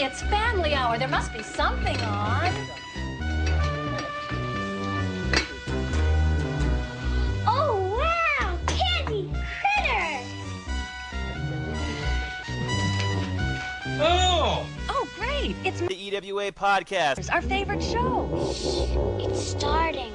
It's family hour. There must be something on. Oh, wow! Candy critters! Oh! Oh, great. It's The EWA Podcast. our favorite show. It's starting.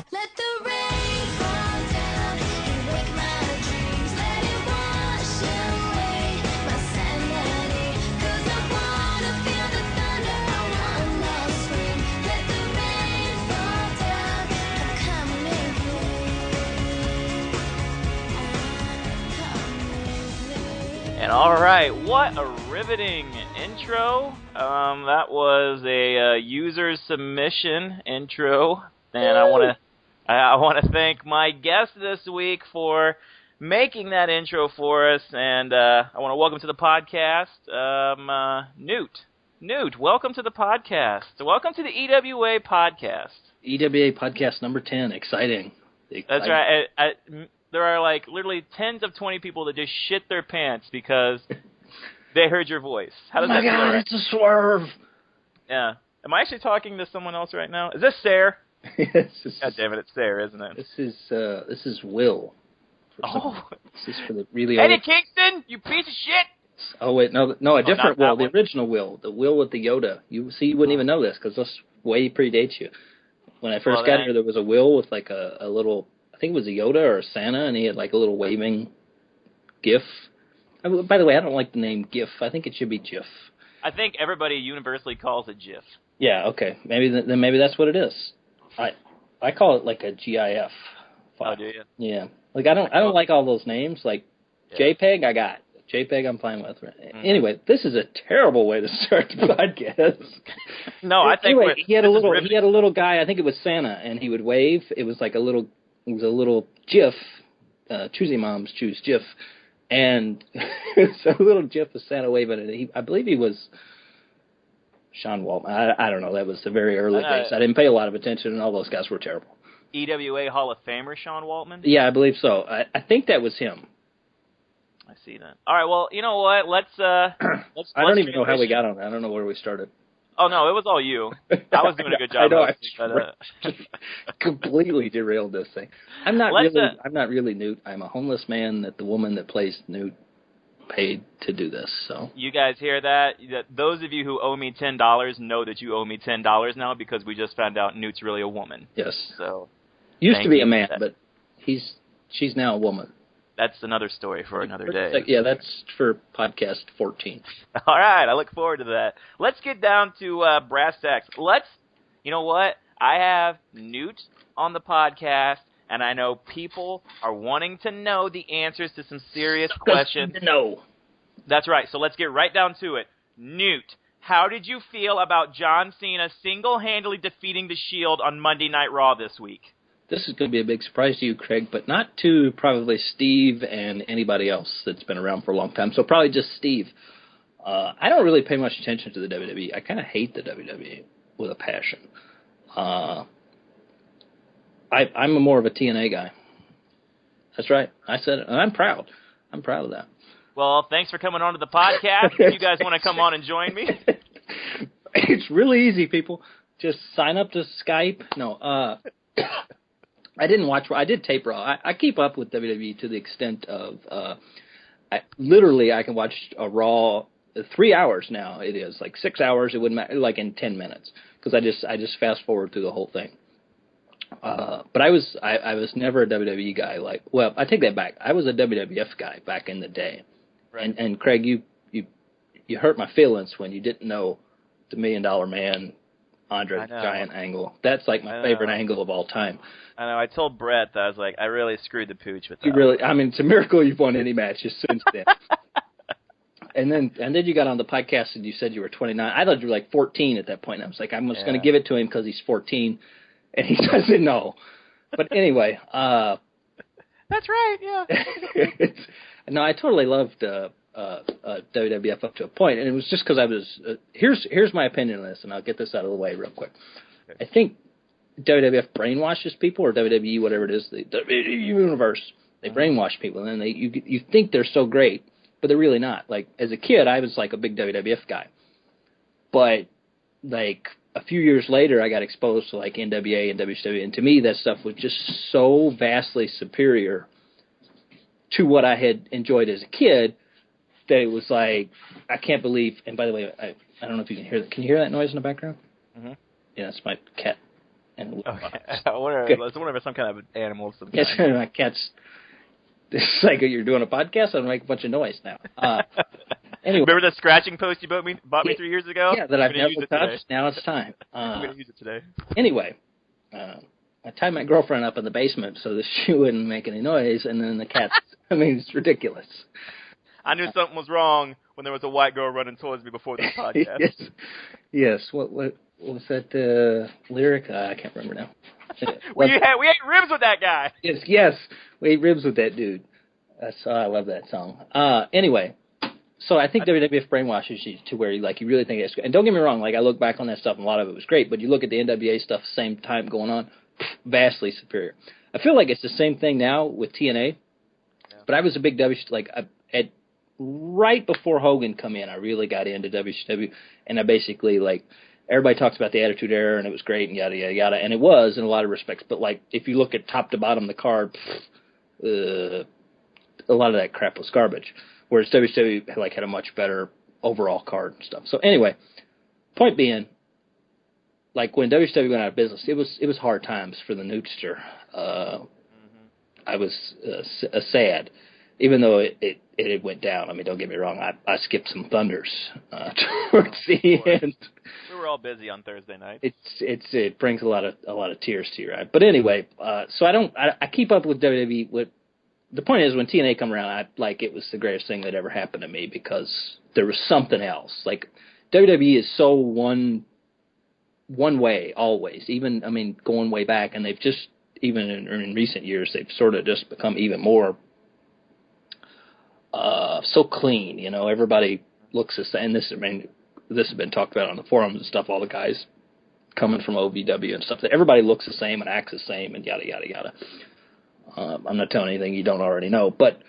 Let the rain fall down and wake my dreams. Let it wash away my sanity. 'Cause I wanna feel the thunder, I wanna scream. Let the rain fall down, I'm coming home. And all right, what a riveting intro. That was a user submission intro, and I want to thank my guest this week for making that intro for us, and I want to welcome to the podcast Newt, welcome to the podcast. Welcome to the EWA Podcast. EWA Podcast number 10. Exciting. That's right. There are like literally tens of 20 people that just shit their pants because they heard your voice. How does Oh my that feel? God, it's a swerve. Yeah. Am I actually talking to someone else right now? Is this Sarah? Yes, God damn it, it's Sarah, isn't it? This is Will. This is for the really Eddie old. Kingston, you piece of shit! Oh wait, no, a different not Will, that the original Will, the Will with the Yoda. You wouldn't even know this because this way predates you. When I first got here, there was a Will with like a little, I think it was a Yoda or a Santa, and he had like a little waving GIF. By the way, I don't like the name GIF. I think it should be GIF. I think everybody universally calls it GIF. Yeah, okay. Then maybe that's what it is. I call it like a GIF file. Oh, do you? Yeah. Like I don't like all those names. Like Yeah. JPEG, I got. JPEG, I'm fine with. Anyway, this is a terrible way to start the podcast. No, I think anyway, he had a riveting. little guy. I think it was Santa, and he would wave. It was like a little GIF. Choosy moms choose GIF, and it's a little GIF of Santa waving. And I believe he was Sean Waltman. I don't know. That was the very early days. I didn't pay a lot of attention, and all those guys were terrible. EWA Hall of Famer Sean Waltman? Yeah, I believe so. I think that was him. I see that. All right, well, you know what? Let's I don't even know how we got on that. I don't know where we started. Oh, no, it was all you. I was doing a good job. I know. But, Completely derailed this thing. I'm not really Newt. I'm a homeless man that the woman that plays Newt paid to do this. So you guys hear that? Those of you who owe me $10 know that you owe me $10 now because we just found out Newt's really a woman. yes, So used to be a man, that. but she's now a woman. that's another story for another day. Yeah, that's for podcast 14. All right, I look forward to that. Let's get down to brass tacks. You know what? I have Newt on the podcast, and I know people are wanting to know the answers to some serious questions. No. That's right, so let's get right down to it. Newt, how did you feel about John Cena single-handedly defeating The Shield on Monday Night Raw this week? This is going to be a big surprise to you, Craig, but not to probably Steve and anybody else that's been around for a long time. So probably just Steve. I don't really pay much attention to the WWE. I kind of hate the WWE with a passion. I'm more of a TNA guy. That's right. I said it, and I'm proud. I'm proud of that. Well, thanks for coming on to the podcast. If you guys want to come on and join me. It's really easy, people. Just sign up to Skype. No, I didn't watch. I did tape Raw. I keep up with WWE to the extent of I can watch a Raw 3 hours now. It is like 6 hours. It wouldn't matter, like in 10 minutes because I just fast forward through the whole thing. But I was never a WWE guy. Well, I take that back. I was a WWF guy back in the day. Right. And Craig, you hurt my feelings when you didn't know the $1 Million Man Andre I the know. Giant angle. That's like my favorite angle of all time. I know. I told Brett that I was like, I really screwed the pooch with that. You really, I mean, it's a miracle you've won any matches since then. And then you got on the podcast and you said you were 29. I thought you were like 14 at that point. I was like, I'm just going to give it to him because he's 14, and he doesn't know. But anyway, That's right. Yeah. no, I totally loved WWF up to a point, and it was just because I was. Here's my opinion on this, and I'll get this out of the way real quick. I think WWF brainwashes people, or WWE, whatever it is, the WWE universe. They brainwash people, and then you think they're so great, but they're really not. Like as a kid, I was like a big WWF guy, but like a few years later, I got exposed to like NWA and WCW, and to me, that stuff was just so vastly superior to what I had enjoyed as a kid that it was like, I can't believe. And by the way, I don't know if you can hear that. Can you hear that noise in the background? Mm-hmm. Yeah, it's my cat. And Okay. I wonder if it's some kind of animal. Some yes, kind. my cat's. It's like you're doing a podcast. I'm making a bunch of noise now. Anyway, Remember the scratching post you bought me 3 years ago? yeah, that I've I'm gonna never use it touched. today. Now it's time. I'm going to use it today. Anyway, I tied my girlfriend up in the basement so that she wouldn't make any noise, and then the cat. I mean, it's ridiculous. I knew something was wrong when there was a white girl running towards me before this podcast. yes. What was that lyric? I can't remember now. we ate ribs with that guy. Yes, we ate ribs with that dude. I love that song. Anyway, so I think WWF brainwashes you to where you really think it's. And don't get me wrong, like I look back on that stuff, and a lot of it was great. But you look at the NWA stuff, same time going on, vastly superior. I feel like it's the same thing now with TNA. Yeah. But I was a big right before Hogan come in, I really got into WCW, and I basically everybody talks about the Attitude Era, and it was great, and yada, yada, yada, and it was in a lot of respects, but, if you look at top to bottom of the card, a lot of that crap was garbage, whereas WCW, had a much better overall card and stuff. So, anyway, point being, when WCW went out of business, it was hard times for the Newtster. I was sad, even though it went down. I mean, don't get me wrong. I skipped some thunders towards the end. We were all busy on Thursday night. It brings a lot of tears to your eye. But anyway, so I keep up with WWE. The point is, when TNA come around, it was the greatest thing that ever happened to me because there was something else. WWE is so one way always. Even going way back, and they've just even in recent years they've sort of just become even more. So clean, everybody looks the same. And this has been talked about on the forums and stuff. All the guys coming from OVW and stuff. Everybody looks the same and acts the same and yada yada yada. I'm not telling anything you don't already know, but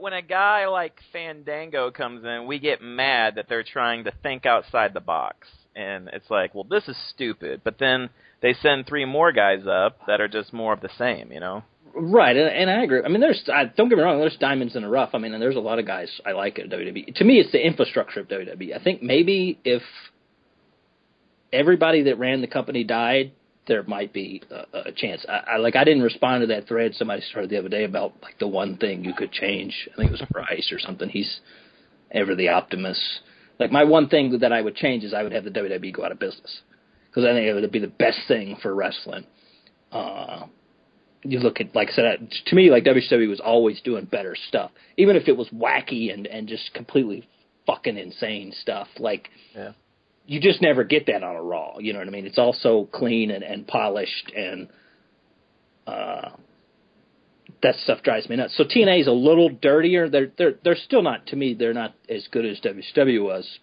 when a guy like Fandango comes in, we get mad that they're trying to think outside the box, and it's like, well, this is stupid. But then they send 3 more guys up that are just more of the same, Right, and I agree. I mean, don't get me wrong, there's diamonds in the rough. I mean, and there's a lot of guys I like at WWE. To me, it's the infrastructure of WWE. I think maybe if everybody that ran the company died, there might be a chance. I didn't respond to that thread somebody started the other day about the one thing you could change. I think it was Price or something. He's ever the optimist. My one thing that I would change is I would have the WWE go out of business because I think it would be the best thing for wrestling. You look at, like I said, to me, WCW was always doing better stuff, even if it was wacky and just completely fucking insane stuff. You just never get that on a Raw. You know what I mean? It's all so clean and polished, and that stuff drives me nuts. So TNA is a little dirtier. They're still not, to me, they're not as good as WCW was.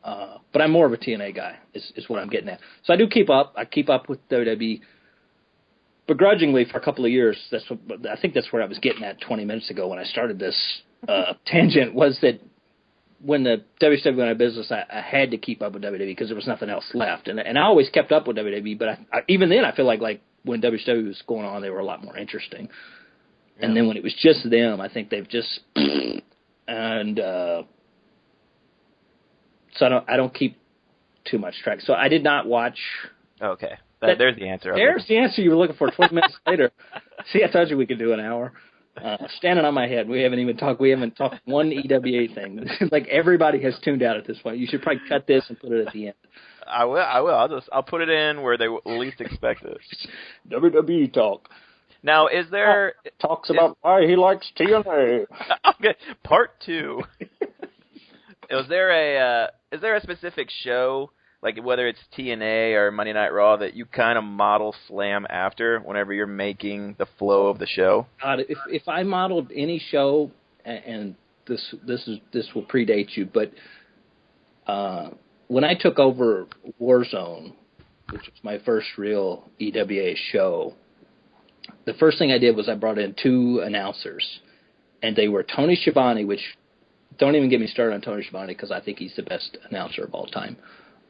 But I'm more of a TNA guy, is what I'm getting at. So I do keep up. I keep up with WWE. Begrudgingly for a couple of years. I think that's where I was getting at 20 minutes ago when I started this tangent, was that when the WCW went out of business, I had to keep up with WWE because there was nothing else left. And I always kept up with WWE, but even then I feel like when WCW was going on, they were a lot more interesting. Yeah. And then when it was just them, I think they've just and so I don't keep too much track. So I did not watch. Okay. There's the answer. There's the answer you were looking for 20 minutes later. See, I told you we could do an hour. Standing on my head. We haven't talked one EWA thing. Like everybody has tuned out at this point. You should probably cut this and put it at the end. I will. I'll put it in where they least expect it. WWE talk. Now, is there talks about why he likes TNA? Okay, part 2. Is there a specific show, like whether it's TNA or Monday Night Raw, that you kind of model Slam after whenever you're making the flow of the show? If I modeled any show, and this will predate you, but when I took over Warzone, which was my first real EWA show, the first thing I did was I brought in 2 announcers, and they were Tony Schiavone, which don't even get me started on Tony Schiavone because I think he's the best announcer of all time.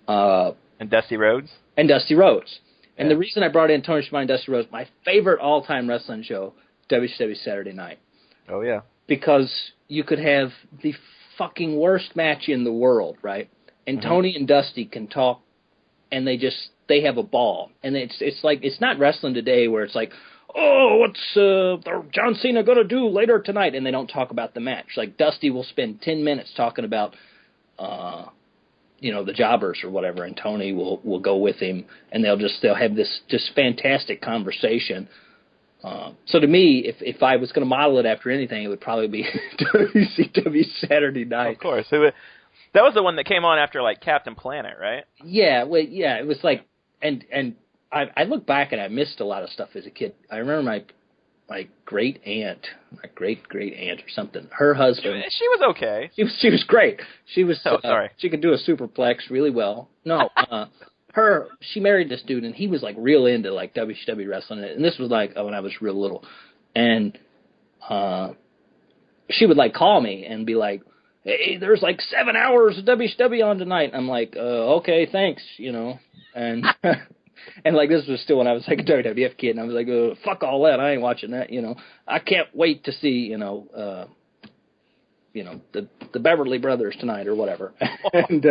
And Dusty Rhodes? And Dusty Rhodes. And Yeah. the reason I brought in Tony Schiavone and Dusty Rhodes, my favorite all-time wrestling show, WCW Saturday Night. Oh, yeah. Because you could have the fucking worst match in the world, right? And Tony and Dusty can talk, and they have a ball. And it's like, it's not wrestling today where it's like, oh, what's John Cena going to do later tonight? And they don't talk about the match. Like, Dusty will spend 10 minutes talking about, the jobbers or whatever, and Tony will go with him, and they'll have this just fantastic conversation. So to me, if I was going to model it after anything, it would probably be WCW Saturday Night. Of course. That was the one that came on after, like, Captain Planet, right? Yeah, well, yeah, it was like, and I look back and I missed a lot of stuff as a kid. I remember my great aunt, my great aunt or something. Her husband. She was okay. She was great. She was. Oh, sorry. She could do a superplex really well. No, she married this dude, and he was like real into like WCW wrestling, and this was like when I was real little, and she would like call me and be like, hey, there's like 7 hours of WCW on tonight. I'm like, okay, thanks, and and like this was still when I was like a WWF kid, and I was like, fuck all that, I ain't watching that, I can't wait to see, the Beverly Brothers tonight or whatever, and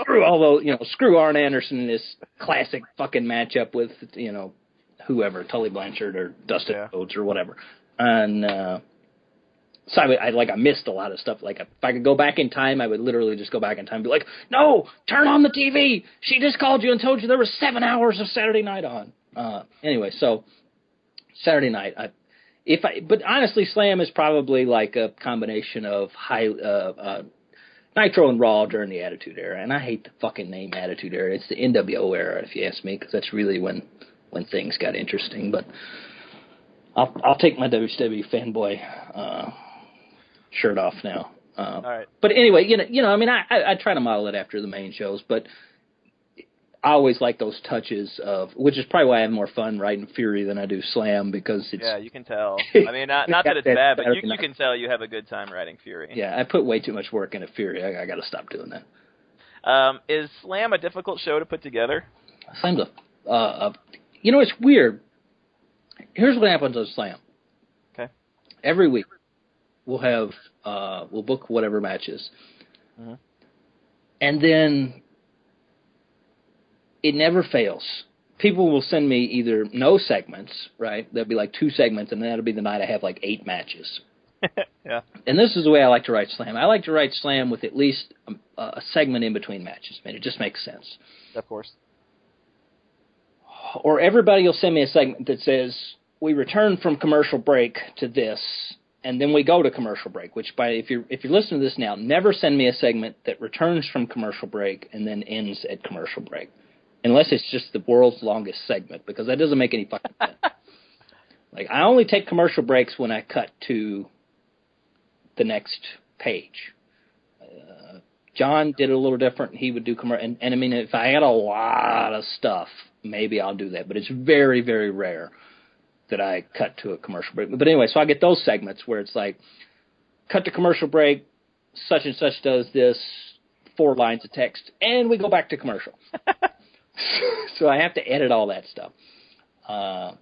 screw all those, screw Arn Anderson in this classic fucking matchup with, whoever, Tully Blanchard or Dustin Rhodes or whatever, and so I missed a lot of stuff. Like, if I could go back in time, I would literally just go back in time and be like, no, turn on the TV. She just called you and told you there was 7 hours of Saturday Night on. Anyway, so Saturday Night. But honestly, Slam is probably like a combination of Nitro and Raw during the Attitude Era. And I hate the fucking name Attitude Era. It's the NWO era, if you ask me, because that's really when things got interesting. But I'll take my WCW fanboy shirt off now. All right. But anyway, I mean, I try to model it after the main shows, but I always like those touches of, which is probably why I have more fun writing Fury than I do Slam, because it's... Yeah, you can tell. I mean, not that it's bad, but you can tell you have a good time writing Fury. Yeah, I put way too much work into Fury. I got to stop doing that. Is Slam a difficult show to put together? Slam's it's weird. Here's what happens on Slam. Okay. Every week, we'll book whatever matches. Mm-hmm. And then it never fails. People will send me either no segments, right? There'll be like 2 segments, and then that'll be the night I have like 8 matches. Yeah. And this is the way I like to write Slam. I like to write Slam with at least a segment in between matches. I mean, it just makes sense. Of course. Or everybody will send me a segment that says, we return from commercial break to this, and then we go to commercial break, which if you're listening to this now, never send me a segment that returns from commercial break and then ends at commercial break. Unless it's just the world's longest segment, because that doesn't make any fucking sense. Like, I only take commercial breaks when I cut to the next page. John did it a little different. He would do commercial, and I mean, if I had a lot of stuff, maybe I'll do that. But it's very, very rare that I cut to a commercial break. But anyway, so I get those segments where it's like, cut to commercial break, such and such does this, 4 lines of text, and we go back to commercial. So I have to edit all that stuff. So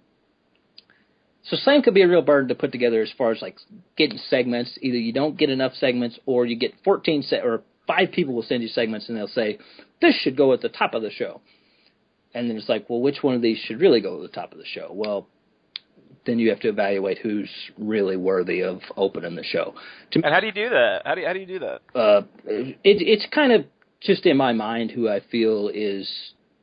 Slam could be a real burden to put together as far as like getting segments. Either you don't get enough segments, or you get or 5 people will send you segments and they'll say, this should go at the top of the show. And then it's like, well, which one of these should really go to the top of the show? Well, then you have to evaluate who's really worthy of opening the show. And how do you do that? How do you do that? It's kind of just in my mind who I feel is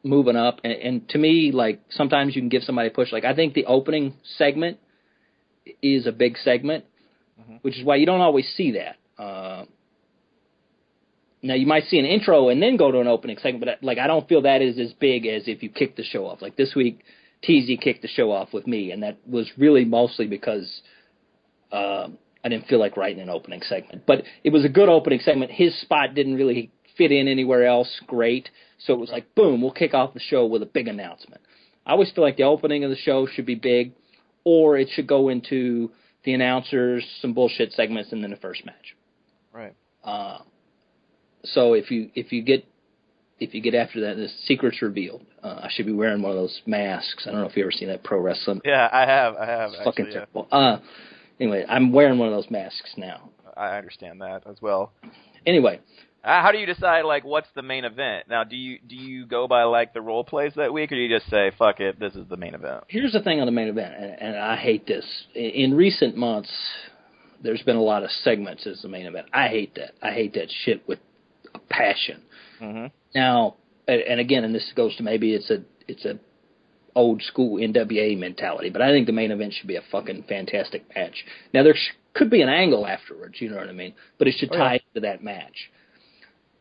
moving up. And to me, like, sometimes you can give somebody a push. Like, I think the opening segment is a big segment, which is why you don't always see that. Now, you might see an intro and then go to an opening segment, but, like, I don't feel that is as big as if you kick the show off. Like, this week, TZ kicked the show off with me, and that was really mostly because I didn't feel like writing an opening segment. But it was a good opening segment. His spot didn't really fit in anywhere else great, so it was like, boom, we'll kick off the show with a big announcement. I always feel like the opening of the show should be big, or it should go into the announcers, some bullshit segments, and then the first match. Right. So if you get after that, the secret's revealed. I should be wearing one of those masks. I don't know if you ever seen that pro wrestling. Yeah, I have. It's fucking terrible. Anyway, I'm wearing one of those masks now. I understand that as well. Anyway. How do you decide, like, what's the main event? Now, do you go by, like, the role plays that week, or do you just say, fuck it, this is the main event? Here's the thing on the main event, and I hate this. In recent months, there's been a lot of segments as the main event. I hate that. I hate that shit with a passion. Mm-hmm. Now, and again, and this goes to maybe it's a old school NWA mentality, but I think the main event should be a fucking fantastic match. Now, there could be an angle afterwards, you know what I mean? But it should tie into that match.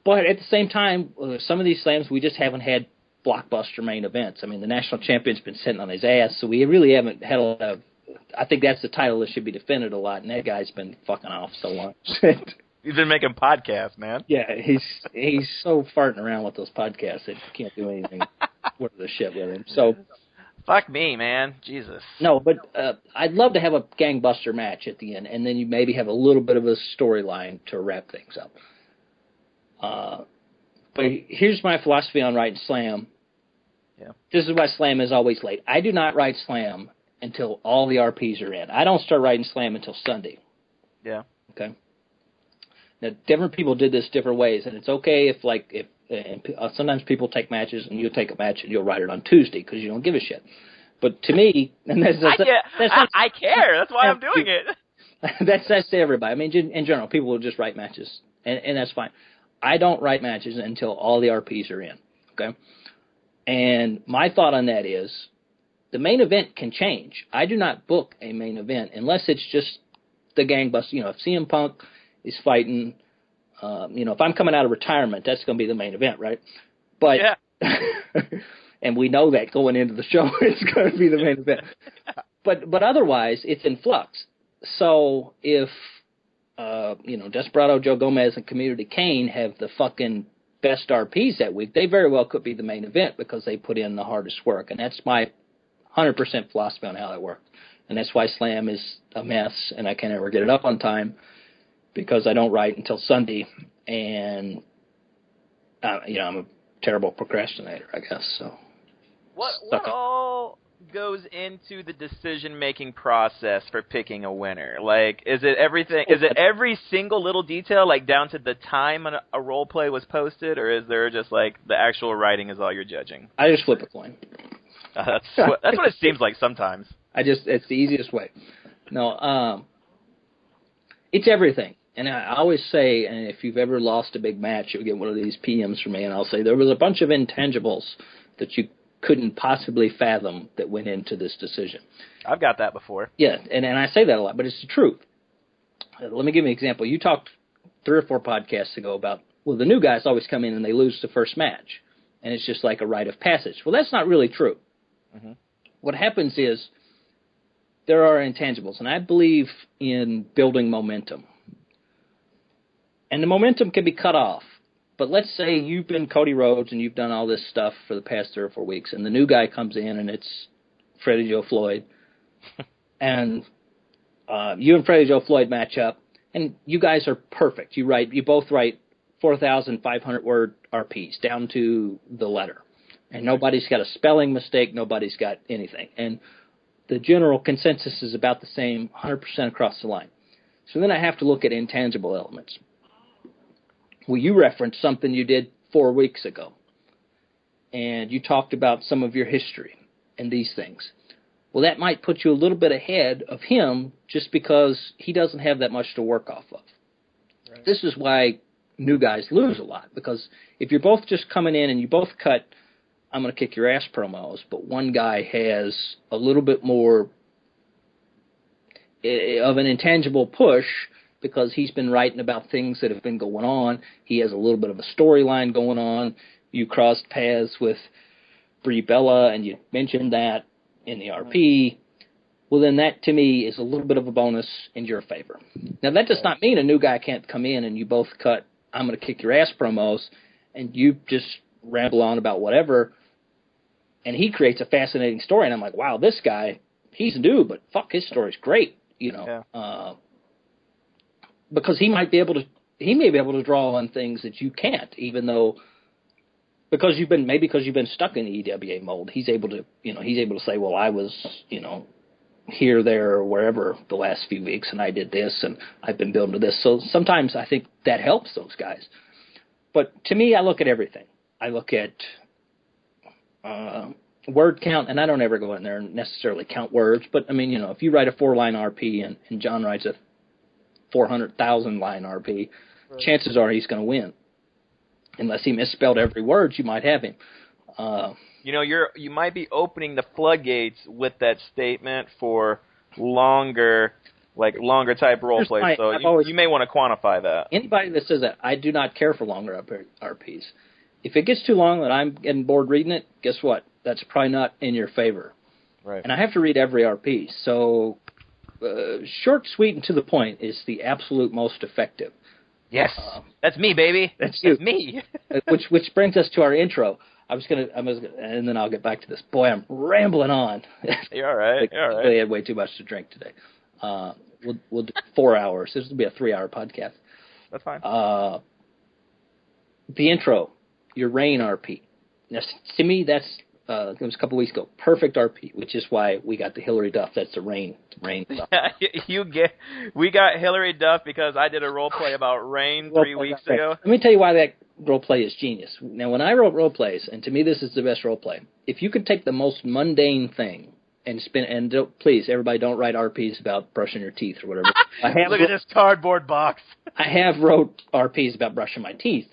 But at the same time, some of these slams, we just haven't had blockbuster main events. I mean, the national champion's been sitting on his ass, so we really haven't had a lot of... I think that's the title that should be defended a lot, and that guy's been fucking off so long. He's been making podcasts, man. Yeah, he's so farting around with those podcasts that you can't do anything worth the shit with him. So, fuck me, man. Jesus. No, but I'd love to have a gangbuster match at the end, and then you maybe have a little bit of a storyline to wrap things up. But here's my philosophy on writing Slam. Yeah. This is why Slam is always late. I do not write Slam until all the RPs are in. I don't start writing Slam until Sunday. Yeah. Okay. Now, different people did this different ways, and it's okay if sometimes people take matches and you'll take a match and you'll write it on Tuesday because you don't give a shit. But to me, and I care. That's why I'm doing it. That's to everybody. I mean, in general, people will just write matches, and that's fine. I don't write matches until all the RPs are in, okay? And my thought on that is the main event can change. I do not book a main event unless it's just the gangbusters. You know, if CM Punk is fighting, if I'm coming out of retirement, that's going to be the main event, right? But and we know that going into the show, it's going to be the main event. But otherwise, it's in flux. So if Desperado, Joe Gomez, and Community Kane have the fucking best RPs that week, they very well could be the main event because they put in the hardest work. And that's my 100% philosophy on how that works. And that's why Slam is a mess, and I can't ever get it up on time because I don't write until Sunday. And, I'm a terrible procrastinator, I guess. So What all goes into the decision-making process for picking a winner? Like, is it everything? Is it every single little detail, like down to the time a role play was posted, or is there just like the actual writing is all you're judging? I just flip a coin. That's what it seems like sometimes. It's the easiest way. No, it's everything. And I always say, and if you've ever lost a big match, you'll get one of these PMs from me, and I'll say there was a bunch of intangibles that you couldn't possibly fathom that went into this decision. I've got that before. Yeah, and I say that a lot, but it's the truth. Let me give you an example. You talked 3 or 4 podcasts ago about, the new guys always come in and they lose the first match, and it's just like a rite of passage. Well, that's not really true. Mm-hmm. What happens is there are intangibles, and I believe in building momentum. And the momentum can be cut off. But let's say you've been Cody Rhodes and you've done all this stuff for the past 3 or 4 weeks, and the new guy comes in and it's Freddie Joe Floyd. And you and Freddie Joe Floyd match up, and you guys are perfect. You both write 4,500 word RPs down to the letter. And nobody's got a spelling mistake, nobody's got anything. And the general consensus is about the same 100% across the line. So then I have to look at intangible elements. Well, you referenced something you did 4 weeks ago, and you talked about some of your history and these things. Well, that might put you a little bit ahead of him just because he doesn't have that much to work off of. Right. This is why new guys lose a lot, because if you're both just coming in and you both cut I'm going to kick your ass promos, but one guy has a little bit more of an intangible push because he's been writing about things that have been going on. He has a little bit of a storyline going on. You crossed paths with Brie Bella, and you mentioned that in the RP. Well, then that, to me, is a little bit of a bonus in your favor. Now, that does not mean a new guy can't come in and you both cut I'm going to kick your ass promos, and you just ramble on about whatever, and he creates a fascinating story, and I'm like, wow, this guy, he's new, but fuck, his story's great, you know. Yeah. Because he may be able to draw on things that you can't, even though because you've been stuck in the EWA mold, he's able to say, well, I was, here, there, or wherever the last few weeks, and I did this, and I've been building to this. So sometimes I think that helps those guys. But to me, I look at everything. I look at word count, and I don't ever go in there and necessarily count words. But, I mean, if you write a 4-line RP and John writes a 400,000-line RP, right, chances are he's going to win. Unless he misspelled every word, you might have him. You might be opening the floodgates with that statement for longer type role play. So you may want to quantify that. Anybody that says that, I do not care for longer RPs. If it gets too long and I'm getting bored reading it, guess what? That's probably not in your favor. Right. And I have to read every RP. So short, sweet, and to the point is the absolute most effective. Yes, that's me, baby. That's me. which brings us to our intro. And then I'll get back to this. Boy, I'm rambling on. You're all right. I really had way too much to drink today. We'll do 4 hours. This will be a 3-hour podcast. That's fine. The intro, your Rain RP. Now, to me, it was a couple weeks ago. Perfect RP, which is why we got the Hillary Duff. That's the Rain stuff. We got Hillary Duff because I did a role play about Rain 3 weeks ago. Let me tell you why that role play is genius. Now, when I wrote role plays, and to me this is the best role play, if you could take the most mundane thing and please, everybody, don't write RPs about brushing your teeth or whatever. Look at this cardboard box. I have wrote RPs about brushing my teeth.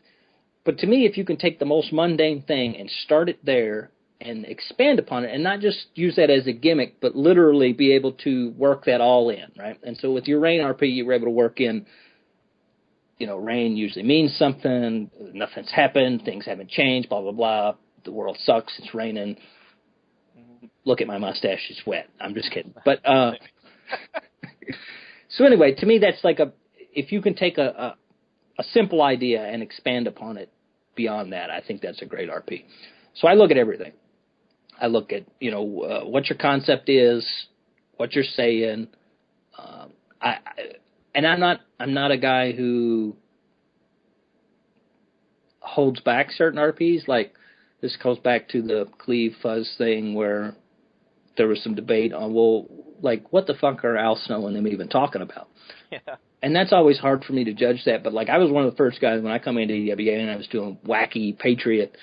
But to me, if you can take the most mundane thing and start it there and expand upon it and not just use that as a gimmick, but literally be able to work that all in, right? And so with your Rain RP, you were able to work in, rain usually means something, nothing's happened, things haven't changed, blah, blah, blah, the world sucks, it's raining, look at my mustache, it's wet. I'm just kidding. But, so anyway, to me, that's like if you can take a simple idea and expand upon it beyond that, I think that's a great RP. So I look at everything. I look at, what your concept is, what you're saying. I'm not a guy who holds back certain RPs. Like this goes back to the Cleve Fuzz thing where there was some debate on, what the fuck are Al Snow and them even talking about? Yeah. And that's always hard for me to judge that. But I was one of the first guys when I come into EWA and I was doing wacky Patriot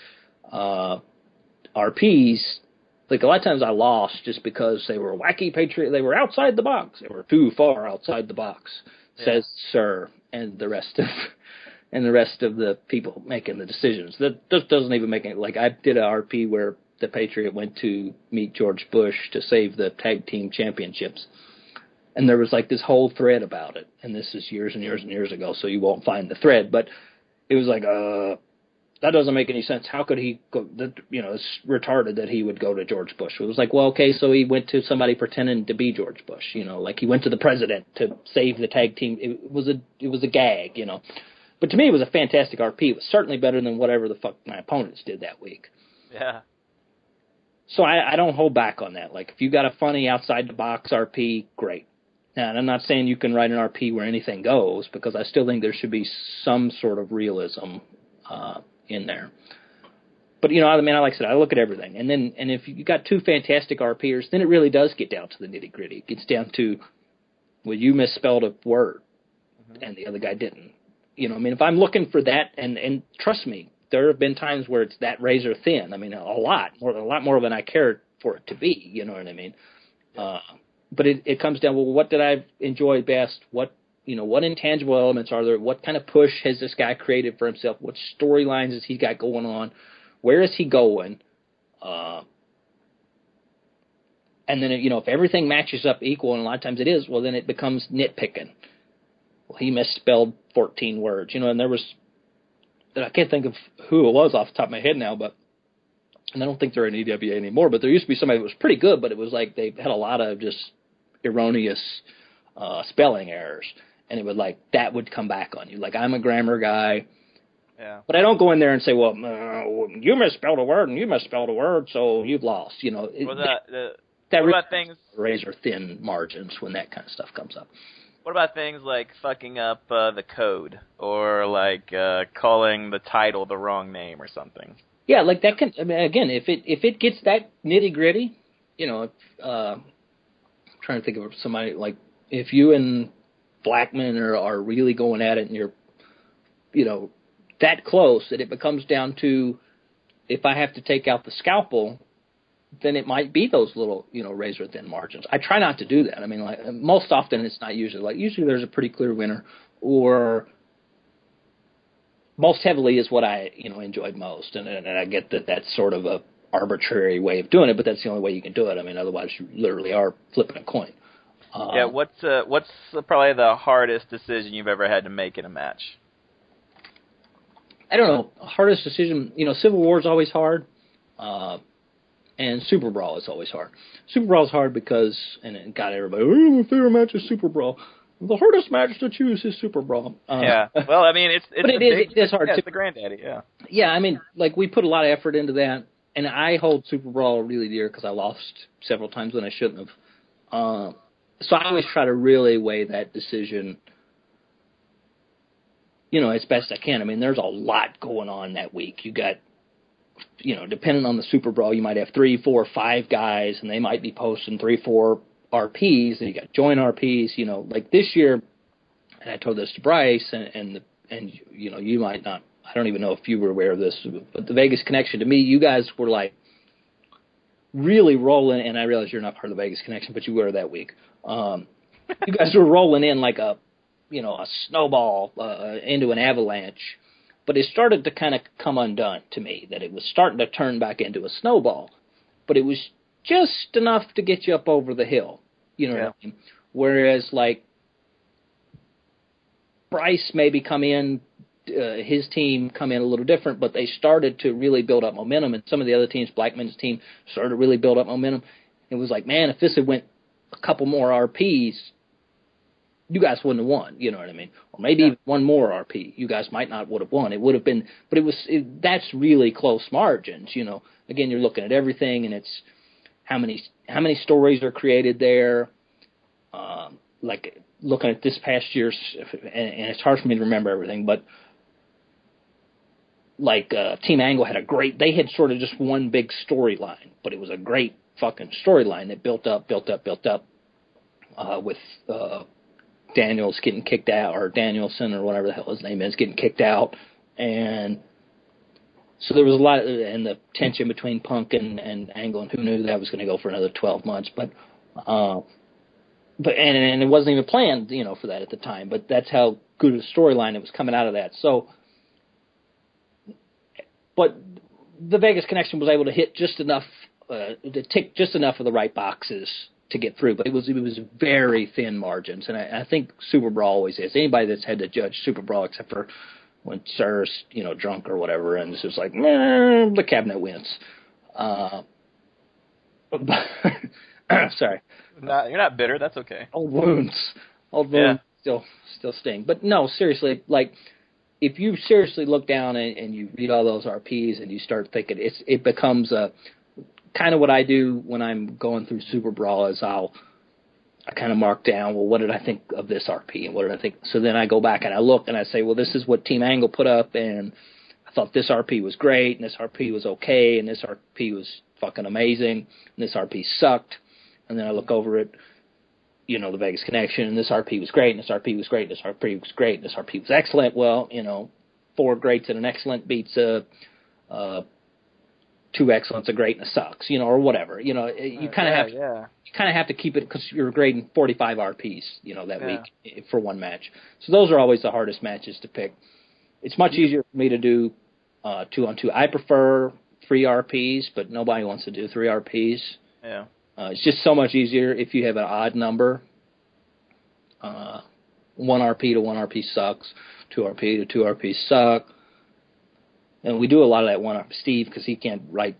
RPs. A lot of times I lost just because they were wacky Patriot. They were outside the box. They were too far outside the box, says Sir, and the rest of the people making the decisions. That just doesn't even make any. I did a RP where the Patriot went to meet George Bush to save the tag team championships, and there was this whole thread about it. And this is years and years and years ago, so you won't find the thread. But it was that doesn't make any sense. How could he go? It's retarded that he would go to George Bush. It was okay, so he went to somebody pretending to be George Bush. He went to the president to save the tag team. It was a gag, But to me, it was a fantastic RP. It was certainly better than whatever the fuck my opponents did that week. Yeah. So I don't hold back on that. If you got a funny outside the box RP, great. Now, and I'm not saying you can write an RP where anything goes, because I still think there should be some sort of realism in there. But, like I said, I look at everything. And if you got two fantastic RPers, then it really does get down to the nitty-gritty. It gets down to, you misspelled a word, and the other guy didn't. If I'm looking for that, and trust me, there have been times where it's that razor thin. A lot more than I cared for it to be, you know what I mean? But it comes down, well, what did I enjoy best? What intangible elements are there? What kind of push has this guy created for himself? What storylines has he got going on? Where is he going? And then, if everything matches up equal, and a lot of times it is, well, then it becomes nitpicking. Well, he misspelled 14 words, and there was, I can't think of who it was off the top of my head now, but, and I don't think they're in EWA anymore, but there used to be somebody that was pretty good, but it was like they had a lot of just erroneous spelling errors, and it would that would come back on you. Like, I'm a grammar guy. Yeah. But I don't go in there and say, well, you misspelled a word and you misspelled a word, so you've lost. What about things razor thin margins when that kind of stuff comes up? What about things like fucking up the code or calling the title the wrong name or something? Yeah, like that can. I mean, again, if it gets that nitty gritty, I'm trying to think of somebody like if you and Blackman are really going at it and you're, that close that it becomes down to if I have to take out the scalpel, then it might be those little, razor thin margins. I try not to do that. I mean, most often it's not usually. Usually there's a pretty clear winner, or most heavily is what I, enjoyed most. And I get that that's sort of a arbitrary way of doing it, but that's the only way you can do it. I mean, otherwise you literally are flipping a coin. What's probably the hardest decision you've ever had to make in a match? I don't know. Hardest decision, Civil War is always hard. And Super Brawl is always hard. Super Brawl is hard because, and it got everybody, my favorite match is Super Brawl. The hardest match to choose is Super Brawl. Yeah. Well, I mean, it is hard. Yeah, it's the granddaddy, yeah. Yeah, I mean, we put a lot of effort into that, and I hold Super Brawl really dear because I lost several times when I shouldn't have. So I always try to really weigh that decision, as best I can. I mean, there's a lot going on that week. You got, depending on the Super Brawl, you might have 3, 4, 5 guys, and they might be posting 3, 4 RPs, and you got joint RPs. Like this year, and I told this to Bryce, and you might not. I don't even know if you were aware of this, but the Vegas Connection, to me, you guys were really rolling, and I realize you're not part of the Vegas Connection, but you were that week. You guys were rolling in like a snowball into an avalanche. But it started to kind of come undone to me, that it was starting to turn back into a snowball. But it was just enough to get you up over the hill. You know what I mean? Whereas, Bryce maybe come in, his team come in a little different, but they started to really build up momentum. And some of the other teams, Blackman's team, started to really build up momentum. It was like, man, if this had went a couple more RPs, you guys wouldn't have won, you know what I mean? Or maybe even one more RP, you guys might not would have won. It would have been, but that's really close margins, Again, you're looking at everything, and it's how many stories are created there. Looking at this past year's, and it's hard for me to remember everything, but Team Angle had they had sort of just one big storyline, but it was a great fucking storyline that built up, with Daniels getting kicked out, or Danielson, or whatever the hell his name is, getting kicked out. And so there was a lot and the tension between Punk and Angle, and who knew that was going to go for another 12 months. But it wasn't even planned, for that at the time. But that's how good a storyline it was coming out of that. So, but the Vegas Connection was able to hit just enough, to tick just enough of the right boxes to get through, but it was very thin margins, and I think Super Brawl always is. Anybody that's had to judge Super Brawl, except for when Sir's drunk or whatever, and it's just like, the cabinet wins. Sorry, you're not bitter. That's okay. Old wounds still sting. But no, seriously, if you seriously look down and you read all those RPs and you start thinking, it becomes a kind of what I do when I'm going through Super Brawl is I kind of mark down, well, what did I think of this RP, and what did I think? So then I go back and I look and I say, well, this is what Team Angle put up, and I thought this RP was great, and this RP was okay, and this RP was fucking amazing, and this RP sucked. And then I look over at, the Vegas Connection, and this RP was great, and this RP was great, and this RP was great, and this RP was excellent. Well, 4 greats and an excellent beats 2 excellents, a great, and a sucks, or whatever. You kind of have to keep it because you're grading 45 RPs, that week for one match. So those are always the hardest matches to pick. It's much easier for me to do 2-on-2. I prefer 3 RPs, but nobody wants to do 3 RPs. Yeah. It's just so much easier if you have an odd number. 1 RP to 1 RP sucks. 2 RP to 2 RP suck. And we do a lot of that 1 RP. Steve, because he can't write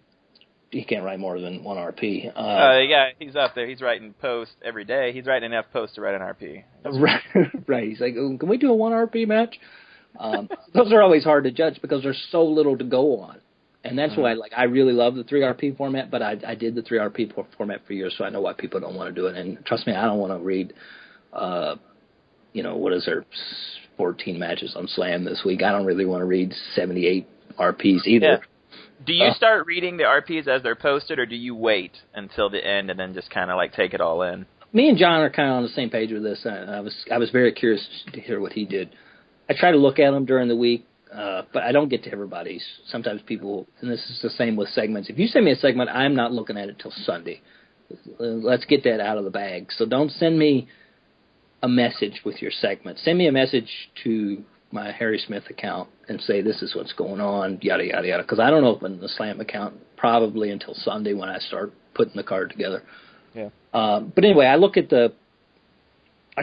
more than 1 RP. He's out there. He's writing posts every day. He's writing enough posts to write an RP. Right. He's like, can we do a 1 RP match? Those are always hard to judge because there's so little to go on. And that's why I really love the 3 RP format, but I did the 3 RP format for years, so I know why people don't want to do it. And trust me, I don't want to read, what is there, 14 matches on Slam this week. I don't really want to read 78 RPs either. Yeah. Do you start reading the RPs as they're posted, or do you wait until the end and then just kind of take it all in? Me and John are kind of on the same page with this. I was very curious to hear what he did. I try to look at them during the week, but I don't get to everybody's. Sometimes people, and this is the same with segments. If you send me a segment, I'm not looking at it till Sunday. Let's get that out of the bag. So don't send me a message with your segment. Send me a message to my Harry Smith account and say this is what's going on, yada, yada, yada. Because I don't open the Slam account probably until Sunday when I start putting the card together. Yeah. But anyway, I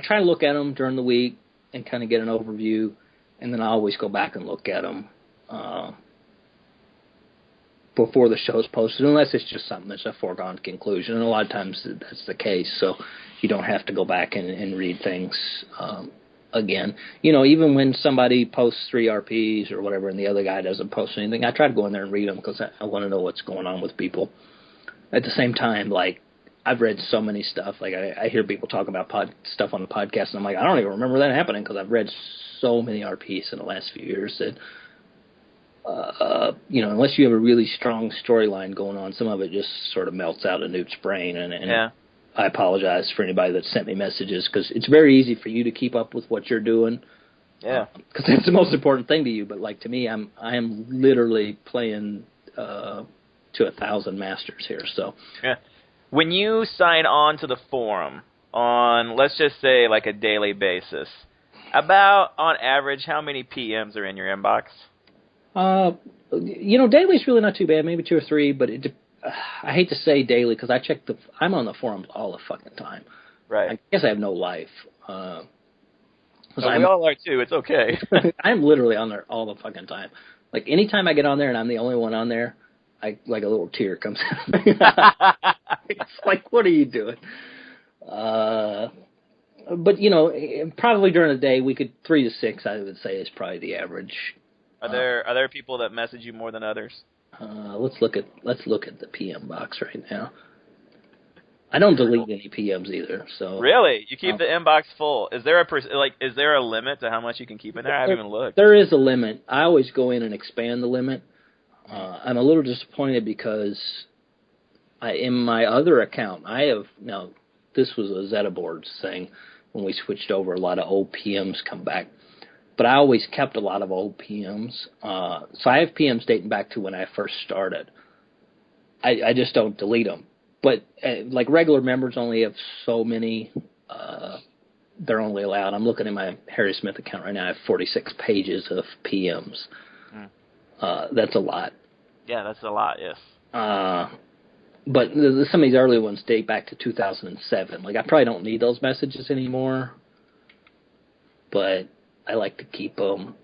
try to look at them during the week and kind of get an overview, and then I always go back and look at them before the show's posted, unless it's just something that's a foregone conclusion. And a lot of times that's the case, so you don't have to go back and read things again. Even when somebody posts 3 RPs or whatever and the other guy doesn't post anything, I try to go in there and read them because I want to know what's going on with people. At the same time, I've read so many stuff. I hear people talk about stuff on the podcast, and I'm like, I don't even remember that happening because I've read so many RPs in the last few years that, unless you have a really strong storyline going on, some of it just sort of melts out of Newt's brain. And I apologize for anybody that sent me messages because it's very easy for you to keep up with what you're doing. Yeah. Because that's the most important thing to you. But to me, I am literally playing to 1,000 masters here. So. Yeah. When you sign on to the forum on, let's just say, a daily basis, about, on average, how many PMs are in your inbox? Daily's really not too bad, maybe 2 or 3, but I hate to say daily because I'm on the forums all the fucking time. Right. I guess I have no life. We all are too. It's okay. I'm literally on there all the fucking time. Anytime I get on there and I'm the only one on there, a little tear comes out. It's what are you doing? But probably during the day, 3 to 6, I would say, is probably the average. Are there people that message you more than others? Let's look at the PM box right now. I don't delete any PMs either. So really, you keep the inbox full. Is there is there a limit to how much you can keep in there? I haven't even looked. There is a limit. I always go in and expand the limit. I'm a little disappointed because in my other account, this was a Zeta board thing when we switched over, a lot of old PMs come back. But I always kept a lot of old PMs. So I have PMs dating back to when I first started. I just don't delete them. But regular members only have so many. They're only allowed. I'm looking at my Harry Smith account right now. I have 46 pages of PMs. That's a lot. Yeah, that's a lot, yes. But some of these early ones date back to 2007. I probably don't need those messages anymore. But I like to keep them.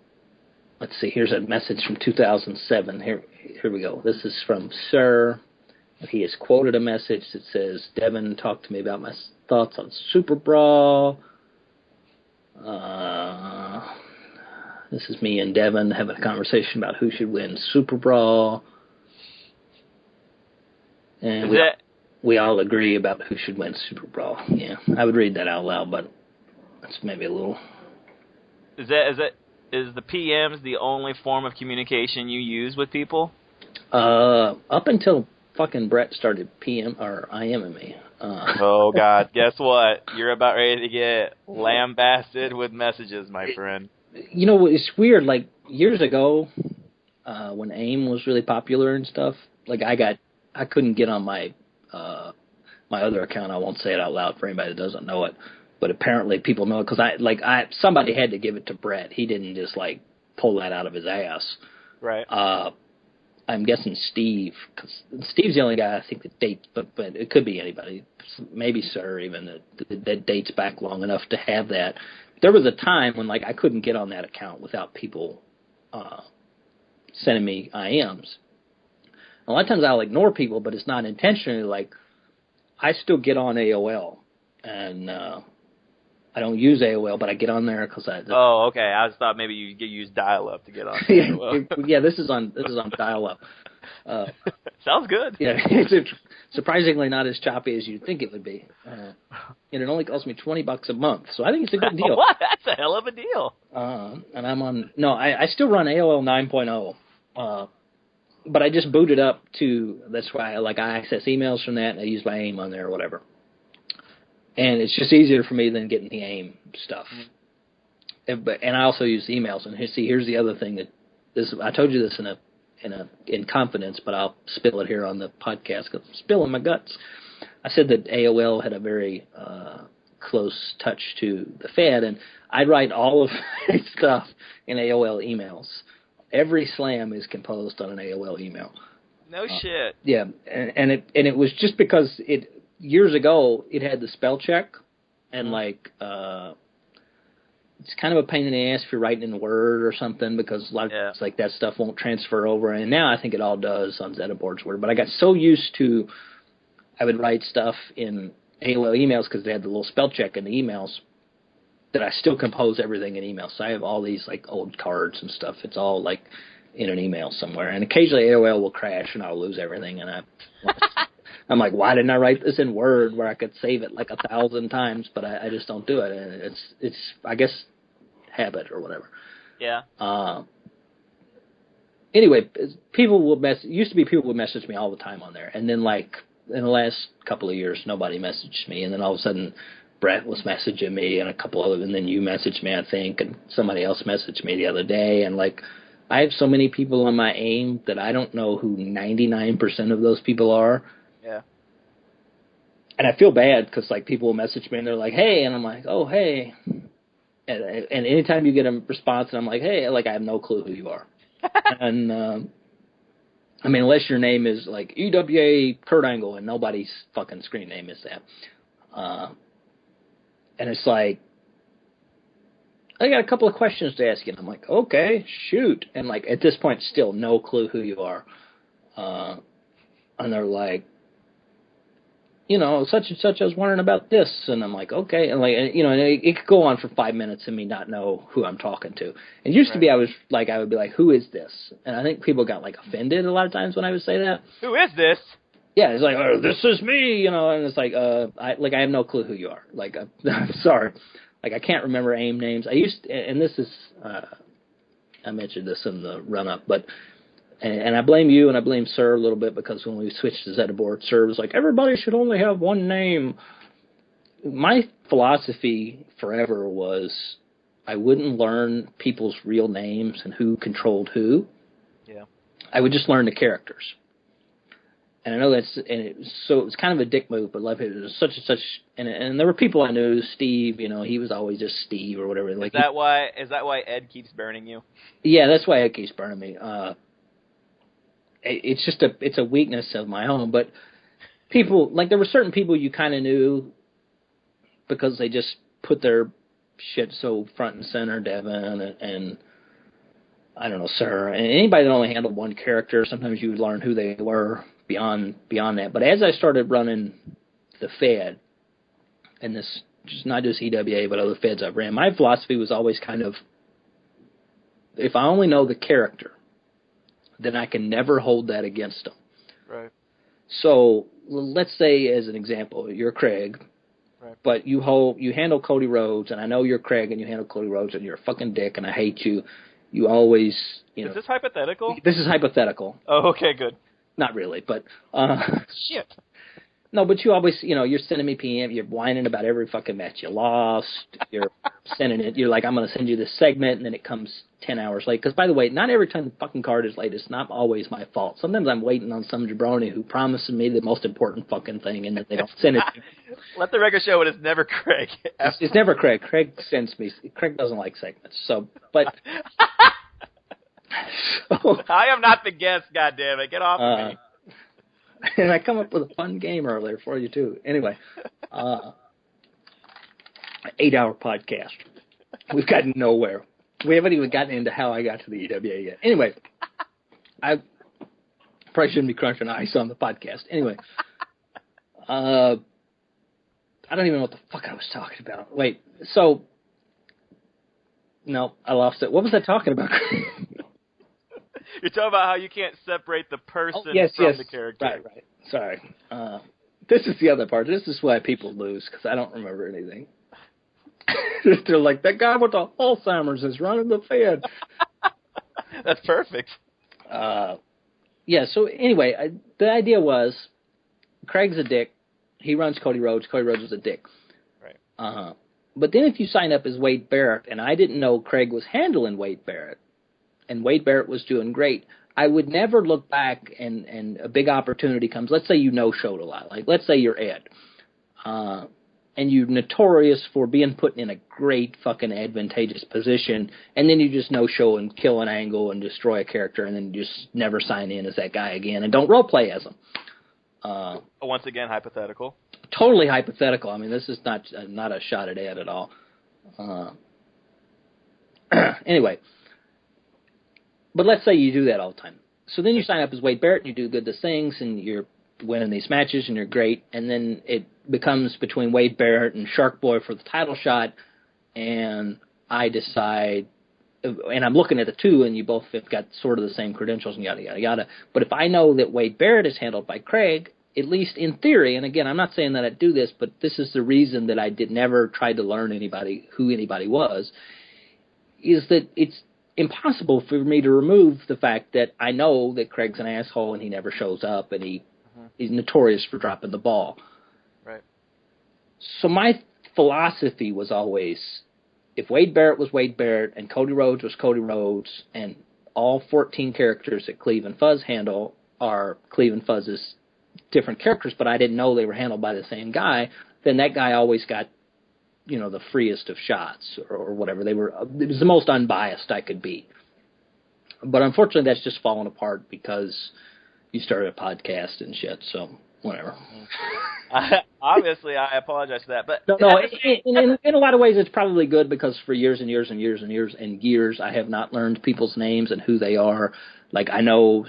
Let's see, here's a message from 2007. Here we go. This is from Sir. He has quoted a message that says, Devin talked to me about my thoughts on Super Brawl. This is me and Devin having a conversation about who should win Super Brawl. And we all agree about who should win Super Brawl. Yeah, I would read that out loud, but that's maybe a little... Is the PMs the only form of communication you use with people? Up until fucking Brett started IMing me. Oh, God. Guess what? You're about ready to get lambasted with messages, my friend. It's weird. Years ago, when AIM was really popular and stuff, like I couldn't get on my my other account. I won't say it out loud for anybody that doesn't know it, but apparently people know it because somebody had to give it to Brett. He didn't just like pull that out of his ass. Right. I'm guessing Steve, because Steve's the only guy I think that dates, but it could be anybody, maybe Sir even, that dates back long enough to have that. There was a time when like I couldn't get on that account without people sending me IMs. A lot of times I'll ignore people, but it's not intentionally. Like I still get on AOL, and I don't use AOL, but I get on there because Oh, okay. I just thought maybe you use dial-up to get on AOL. Yeah, this is on dial-up. Sounds good. Yeah, it's surprisingly not as choppy as you'd think it would be. And it only costs me $20 a month, so I think it's a good deal. What? That's a hell of a deal. And I'm on. No, I still run AOL 9.0. But I just booted up to. That's why I access emails from that, and I use my AIM on there or whatever. And it's just easier for me than getting the AIM stuff. And I also use emails. And here's the other thing I told you this in confidence, but I'll spill it here on the podcast because I'm spilling my guts. I said that AOL had a very close touch to the Fed, and I'd write all of my stuff in AOL emails. Every slam is composed on an AOL email. No shit. Yeah, and it was just because years ago it had the spell check, and it's kind of a pain in the ass if you're writing in Word or something because a lot of times, like that stuff won't transfer over. And now I think it all does on Zetaboard's Word. But I got so used to I would write stuff in AOL emails because they had the little spell check in the emails that I still compose everything in emails. So I have all these like old cards and stuff. It's all like in an email somewhere. And occasionally AOL will crash and I'll lose everything. And I'm like, why didn't I write this in Word where I could save it like 1,000 times? But I just don't do it. And it's I guess habit or whatever. Yeah. Anyway, people will used to be people would message me all the time on there, and then like in the last couple of years, nobody messaged me, and then all of a sudden, Brett was messaging me, and a couple other, and then you messaged me, I think, and somebody else messaged me the other day, and like I have so many people on my AIM that I don't know who 99% of those people are. Yeah. And I feel bad because like people will message me and they're like, hey, and I'm like, oh, hey. And anytime you get a response and I'm like, hey, like I have no clue who you are. And, I mean, unless your name is like EWA Kurt Angle and nobody's fucking screen name is that. And it's like, I got a couple of questions to ask you. And I'm like, okay, shoot. And like at this point, still no clue who you are. And they're like, you know, such and such, I was wondering about this. And I'm like, okay. And like, you know, and it could go on for 5 minutes and me not know who I'm talking to. And it used to be, I would be like, who is this? And I think people got like offended a lot of times when I would say that. Who is this? Yeah, it's like, oh, this is me, you know, and it's like, I have no clue who you are. Like, I'm sorry. Like, I can't remember AIM names. And this is, I mentioned this in the run-up, but, and I blame you and I blame Sir a little bit because when we switched to Zetaboard, Sir was like, everybody should only have one name. My philosophy forever was I wouldn't learn people's real names and who controlled who. Yeah. I would just learn the characters. And I know it's kind of a dick move, but like it was such and such, and there were people I knew, Steve, you know, he was always just Steve or whatever. Like, is that why Ed keeps burning you? Yeah, that's why Ed keeps burning me. It's just it's a weakness of my own, but people, like there were certain people you kind of knew because they just put their shit so front and center, Devin and I don't know, Sir, and anybody that only handled one character, sometimes you would learn who they were beyond that. But as I started running the Fed, and this just not just EWA but other Feds I've ran, my philosophy was always kind of, if I only know the character, then I can never hold that against them. Right. So let's say, as an example, you're Craig, right, but you handle Cody Rhodes, and I know you're Craig, and you handle Cody Rhodes, and you're a fucking dick, and I hate you. You always, you know. Is this hypothetical? This is hypothetical. Oh, okay, good. Not really, but shit. No, but you always, you're sending me PM. You're whining about every fucking match you lost. You're sending it. You're like, I'm going to send you this segment, and then it comes 10 hours late. Because, by the way, not every time the fucking card is late. It's not always my fault. Sometimes I'm waiting on some jabroni who promises me the most important fucking thing, and then they don't send it to me. Let the record show it is never Craig. It's never Craig. Craig sends me. Craig doesn't like segments. So, but... so, I am not the guest, goddammit. Get off of me. And I come up with a fun game earlier for you, too. Anyway, 8-hour podcast. We've gotten nowhere. We haven't even gotten into how I got to the EWA yet. Anyway, I probably shouldn't be crunching ice on the podcast. Anyway, I don't even know what the fuck I was talking about. Wait, so, no, I lost it. What was I talking about? You're talking about how you can't separate the person from the character. Right. Sorry. This is the other part. This is why people lose, because I don't remember anything. They're like, that guy with the Alzheimer's is running the Fed. That's perfect. Yeah, so anyway, the idea was Craig's a dick. He runs Cody Rhodes. Cody Rhodes is a dick. Right. But then if you sign up as Wade Barrett, and I didn't know Craig was handling Wade Barrett, and Wade Barrett was doing great, I would never look back and a big opportunity comes. Let's say you no-showed a lot. Like, let's say you're Ed. And you're notorious for being put in a great fucking advantageous position, and then you just no-show and kill an angle and destroy a character, and then you just never sign in as that guy again and don't role-play as him. Once again, hypothetical. Totally hypothetical. I mean, this is not a shot at Ed at all. Anyway. But let's say you do that all the time. So then you sign up as Wade Barrett and you do good things and you're winning these matches and you're great. And then it becomes between Wade Barrett and Shark Boy for the title shot. And I decide, and I'm looking at the two and you both have got sort of the same credentials and yada, yada, yada. But if I know that Wade Barrett is handled by Craig, at least in theory, and again, I'm not saying that I do this, but this is the reason that I never tried to learn who anybody was, is that it's impossible for me to remove the fact that I know that Craig's an asshole and he never shows up and he's notorious for dropping the ball. Right. So my philosophy was always, if Wade Barrett was Wade Barrett and Cody Rhodes was Cody Rhodes and all 14 characters that Cleve and Fuzz handle are Cleve and Fuzz's different characters, but I didn't know they were handled by the same guy, then that guy always got the freest of shots or whatever. It was the most unbiased I could be. But unfortunately, that's just fallen apart because you started a podcast and shit, so whatever. Obviously, I apologize for that. But no, in a lot of ways, it's probably good because for years and years and years and years and years, I have not learned people's names and who they are. Like, I know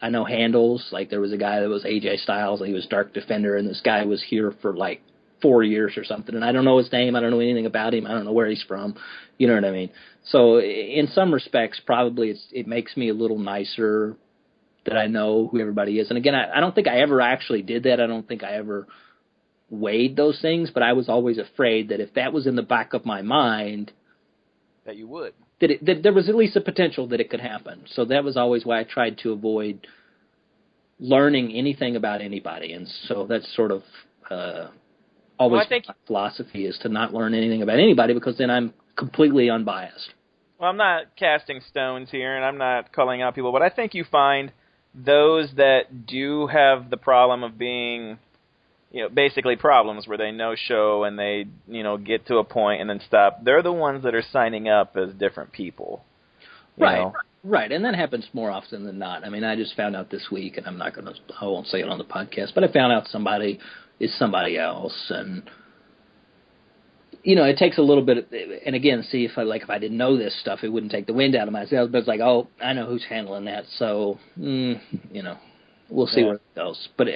handles. Like, there was a guy that was AJ Styles, and he was Dark Defender, and this guy was here for, 4 years or something, and I don't know his name, I don't know anything about him, I don't know where he's from, you know what I mean? So in some respects, probably it makes me a little nicer that I know who everybody is. And again, I don't think I ever actually did that. I don't think I ever weighed those things, but I was always afraid that if that was in the back of my mind, that you would. That there was at least a potential that it could happen. So that was always why I tried to avoid learning anything about anybody. And so that's sort of always my philosophy is to not learn anything about anybody because then I'm completely unbiased. Well, I'm not casting stones here, and I'm not calling out people, but I think you find those that do have the problem of being, basically problems where they no-show and they, get to a point and then stop. They're the ones that are signing up as different people. Right. Right, and that happens more often than not. I mean, I just found out this week, and I won't say it on the podcast, but I found out somebody is somebody else, and it takes a little bit. And again, see if I didn't know this stuff, it wouldn't take the wind out of my sails. But it's like, oh, I know who's handling that, so we'll see where it goes. But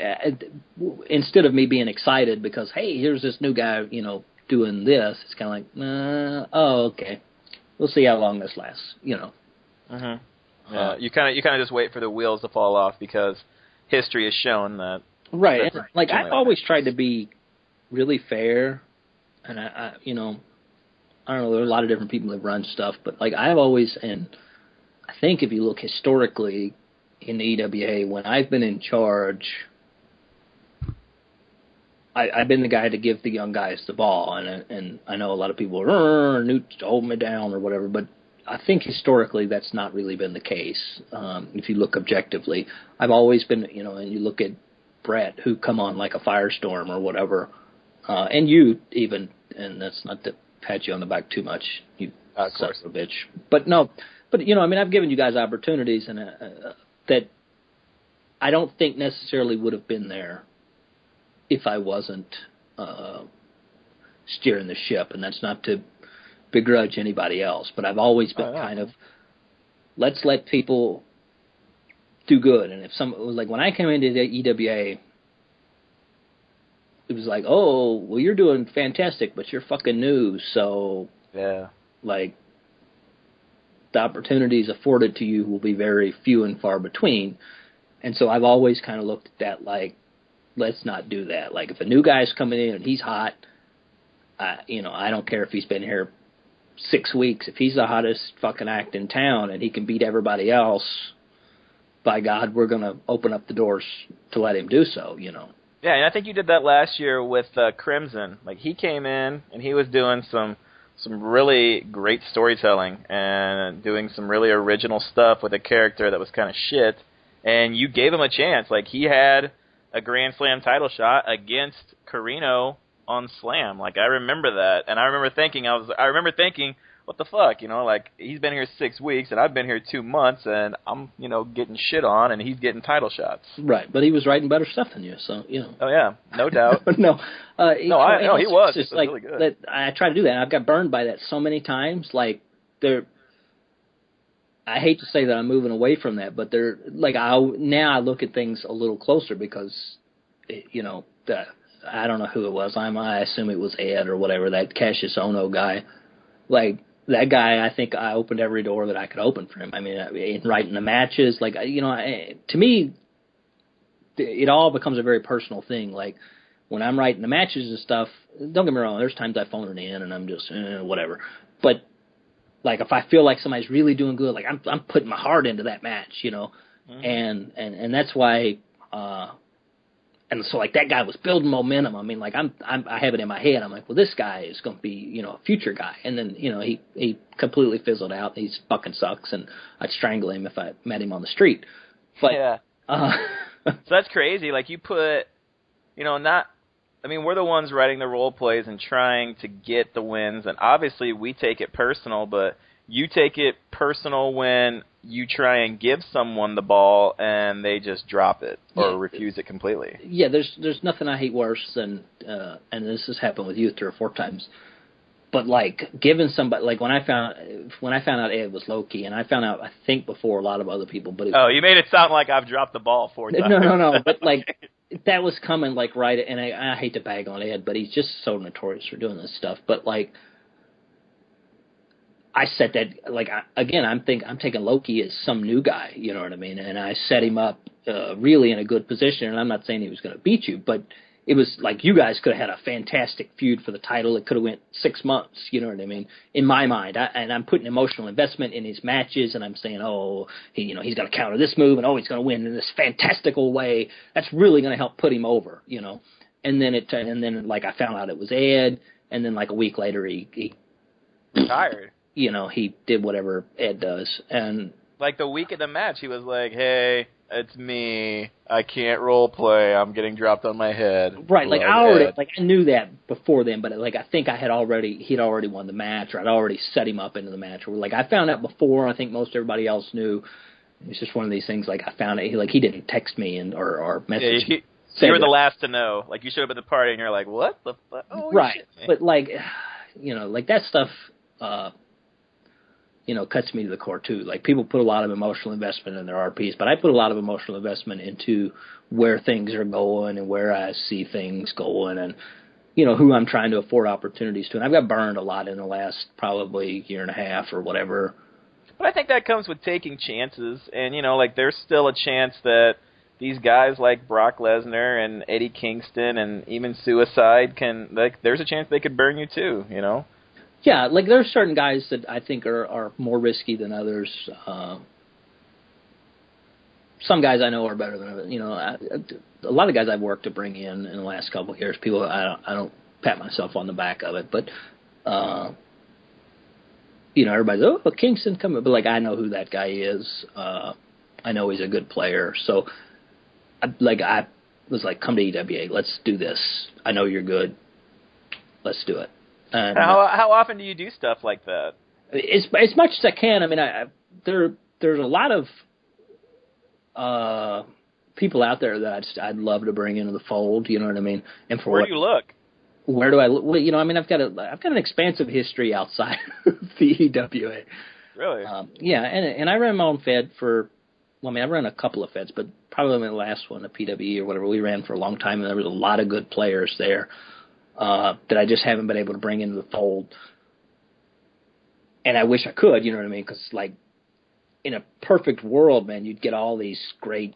instead of me being excited because hey, here's this new guy, doing this, it's kind of like, oh, okay, we'll see how long this lasts, Mm-hmm. Yeah, you kind of just wait for the wheels to fall off because history has shown that. Right, and, I've always tried to be really fair, and I don't know, there are a lot of different people that run stuff, but I've always, and I think if you look historically in the EWA, when I've been in charge, I've been the guy to give the young guys the ball, and I know a lot of people are Newt hold me down or whatever, but I think historically that's not really been the case. If you look objectively, I've always been, and you look at Brett, who come on like a firestorm or whatever, and you even, and that's not to pat you on the back too much, you of son course. of a bitch. But no, but I've given you guys opportunities and that I don't think necessarily would have been there if I wasn't steering the ship, and that's not to begrudge anybody else, but I've always been kind of, let's let people do good. And if like when I came into the EWA, it was like, oh, well, you're doing fantastic, but you're fucking new, so like the opportunities afforded to you will be very few and far between. And so I've always kind of looked at that like, let's not do that. Like if a new guy's coming in and he's hot, I don't care if he's been here 6 weeks. If he's the hottest fucking act in town and he can beat everybody else, by God, we're going to open up the doors to let him do so, Yeah, and I think you did that last year with Crimson. Like he came in and he was doing some really great storytelling and doing some really original stuff with a character that was kind of shit, and you gave him a chance. Like he had a Grand Slam title shot against Carino on Slam. Like I remember that, and I remember thinking, what the fuck, like he's been here 6 weeks and I've been here 2 months, and I'm getting shit on and he's getting title shots. Right, but he was writing better stuff than you, so Oh yeah, no doubt. no, he was. Just it was like really good. I try to do that. And I've got burned by that so many times. Like I hate to say that I'm moving away from that, but they're like now I look at things a little closer because I don't know who it was. I assume it was Ed or whatever, that Cassius Ono guy. Like that guy, I think I opened every door that I could open for him. I mean, in writing the matches, like to me, it all becomes a very personal thing. Like when I'm writing the matches and stuff, don't get me wrong, there's times I phone it in and I'm just whatever. But like if I feel like somebody's really doing good, like I'm putting my heart into that match, Mm-hmm. and that's why. And so, like, that guy was building momentum. I mean, like, I have it in my head. I'm like, well, this guy is going to be, a future guy. And then, he completely fizzled out. He fucking sucks, and I'd strangle him if I met him on the street. But, yeah. So that's crazy. Like, you put, we're the ones writing the role plays and trying to get the wins. And obviously, we take it personal, but you take it personal when you try and give someone the ball and they just drop it or refuse it completely. Yeah, there's nothing I hate worse than, and this has happened with you 3 or 4 times, but like giving somebody, like when I found out Ed was Loki, and I found out I think before a lot of other people, but you made it sound like I've dropped the ball 4 times. No, but like that was coming like right, and I hate to bag on Ed, but he's just so notorious for doing this stuff, but like. I set that, like, again, I'm taking Loki as some new guy, you know what I mean? And I set him up really in a good position, and I'm not saying he was going to beat you, but it was like you guys could have had a fantastic feud for the title. It could have went 6 months, you know what I mean? In my mind, and I'm putting emotional investment in his matches, and I'm saying, he's going to counter this move, and he's going to win in this fantastical way. That's really going to help put him over, And then like I found out it was Ed, and then like a week later he retired. He did whatever Ed does. And like the week of the match, he was like, hey, it's me. I can't role play. I'm getting dropped on my head. Right. Like I knew that before then, but like I think he'd already won the match, or I'd already set him up into the match. Or like I found out before. I think most everybody else knew. It's just one of these things. Like I found it. Like he didn't text me or message. Yeah, you were the last to know. Like you showed up at the party and you're like, what the fuck? Oh, right. Shit. But like, like that stuff. Cuts me to the core too. Like people put a lot of emotional investment in their RPs, but I put a lot of emotional investment into where things are going and where I see things going, and who I'm trying to afford opportunities to. And I've got burned a lot in the last probably year and a half or whatever. But I think that comes with taking chances, and like there's still a chance that these guys like Brock Lesnar and Eddie Kingston and even Suicide there's a chance they could burn you too. Yeah, like there are certain guys that I think are more risky than others. Some guys I know are better than others. a lot of guys I've worked to bring in the last couple of years. People, I don't pat myself on the back of it, but everybody's Kingston coming, but like I know who that guy is. I know he's a good player, so I was like, come to EWA, let's do this. I know you're good, let's do it. And how often do you do stuff like that? As much as I can. I mean, there's a lot of people out there that I'd love to bring into the fold. You know what I mean? And Where do you look? Where do I look? Well, I mean, I've got an expansive history outside of the EWA. Really? Yeah, and I ran my own Fed for. Well, I mean, I ran a couple of Feds, but probably the last one, the PWE or whatever, we ran for a long time, and there was a lot of good players there that I just haven't been able to bring into the fold. And I wish I could, you know what I mean? Because, like, in a perfect world, man, you'd get all these great,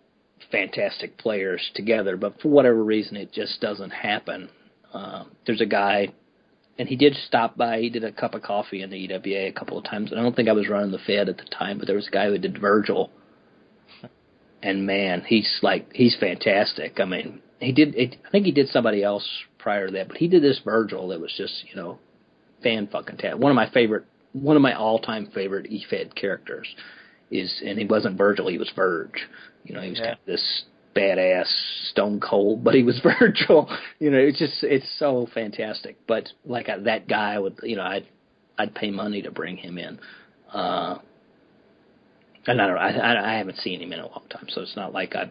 fantastic players together, but for whatever reason, it just doesn't happen. There's a guy, and he did stop by. He did a cup of coffee in the EWA a couple of times, and I don't think I was running the Fed at the time, but there was a guy who did Virgil. And man, he's fantastic. I mean, I think he did somebody else prior to that, but he did this Virgil that was just, fan-fucking-tastic. One of my all-time favorite EFED characters and he wasn't Virgil, he was Verge. He was kind of this badass Stone Cold, but he was Virgil. It's so fantastic. But like that guy would, I'd pay money to bring him in. And I haven't seen him in a long time, so it's not like I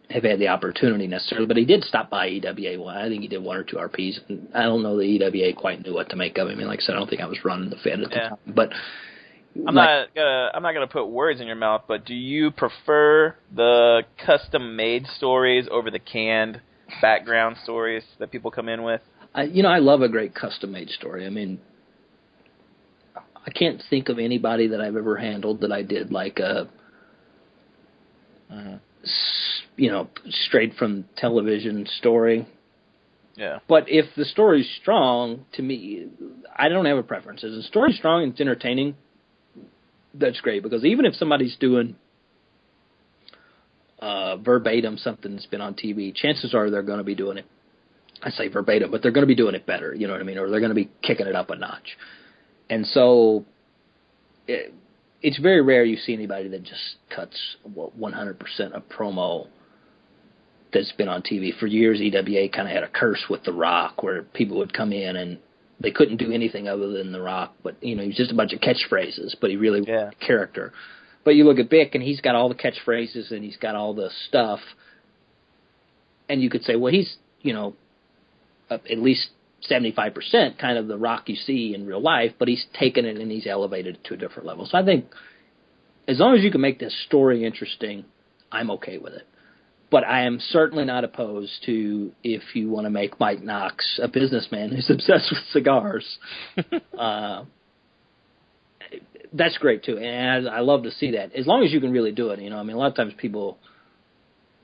have had the opportunity necessarily. But he did stop by EWA. I think he did 1 or 2 RPs. And I don't know the EWA quite knew what to make of him. I mean, like I said, I don't think I was running the Fed at the time. But I'm not gonna put words in your mouth. But do you prefer the custom-made stories over the canned background stories that people come in with? I love a great custom-made story. I mean, I can't think of anybody that I've ever handled that I did like a, straight from television story. Yeah. But if the story's strong, to me, I don't have a preference. If the story's strong and it's entertaining, that's great. Because even if somebody's doing verbatim something that's been on TV, chances are they're going to be doing it. I say verbatim, but they're going to be doing it better. You know what I mean? Or they're going to be kicking it up a notch. And so it's very rare you see anybody that just cuts 100% of promo that's been on TV. For years, EWA kind of had a curse with The Rock where people would come in and they couldn't do anything other than The Rock. But, he was just a bunch of catchphrases, but he really was a character. But you look at Bick, and he's got all the catchphrases and he's got all the stuff. And you could say, well, he's, at least 75% kind of The Rock you see in real life, but he's taken it and he's elevated it to a different level. So I think as long as you can make this story interesting, I'm okay with it. But I am certainly not opposed to if you want to make Mike Knox a businessman who's obsessed with cigars. That's great too, and I love to see that. As long as you can really do it, I mean, a lot of times people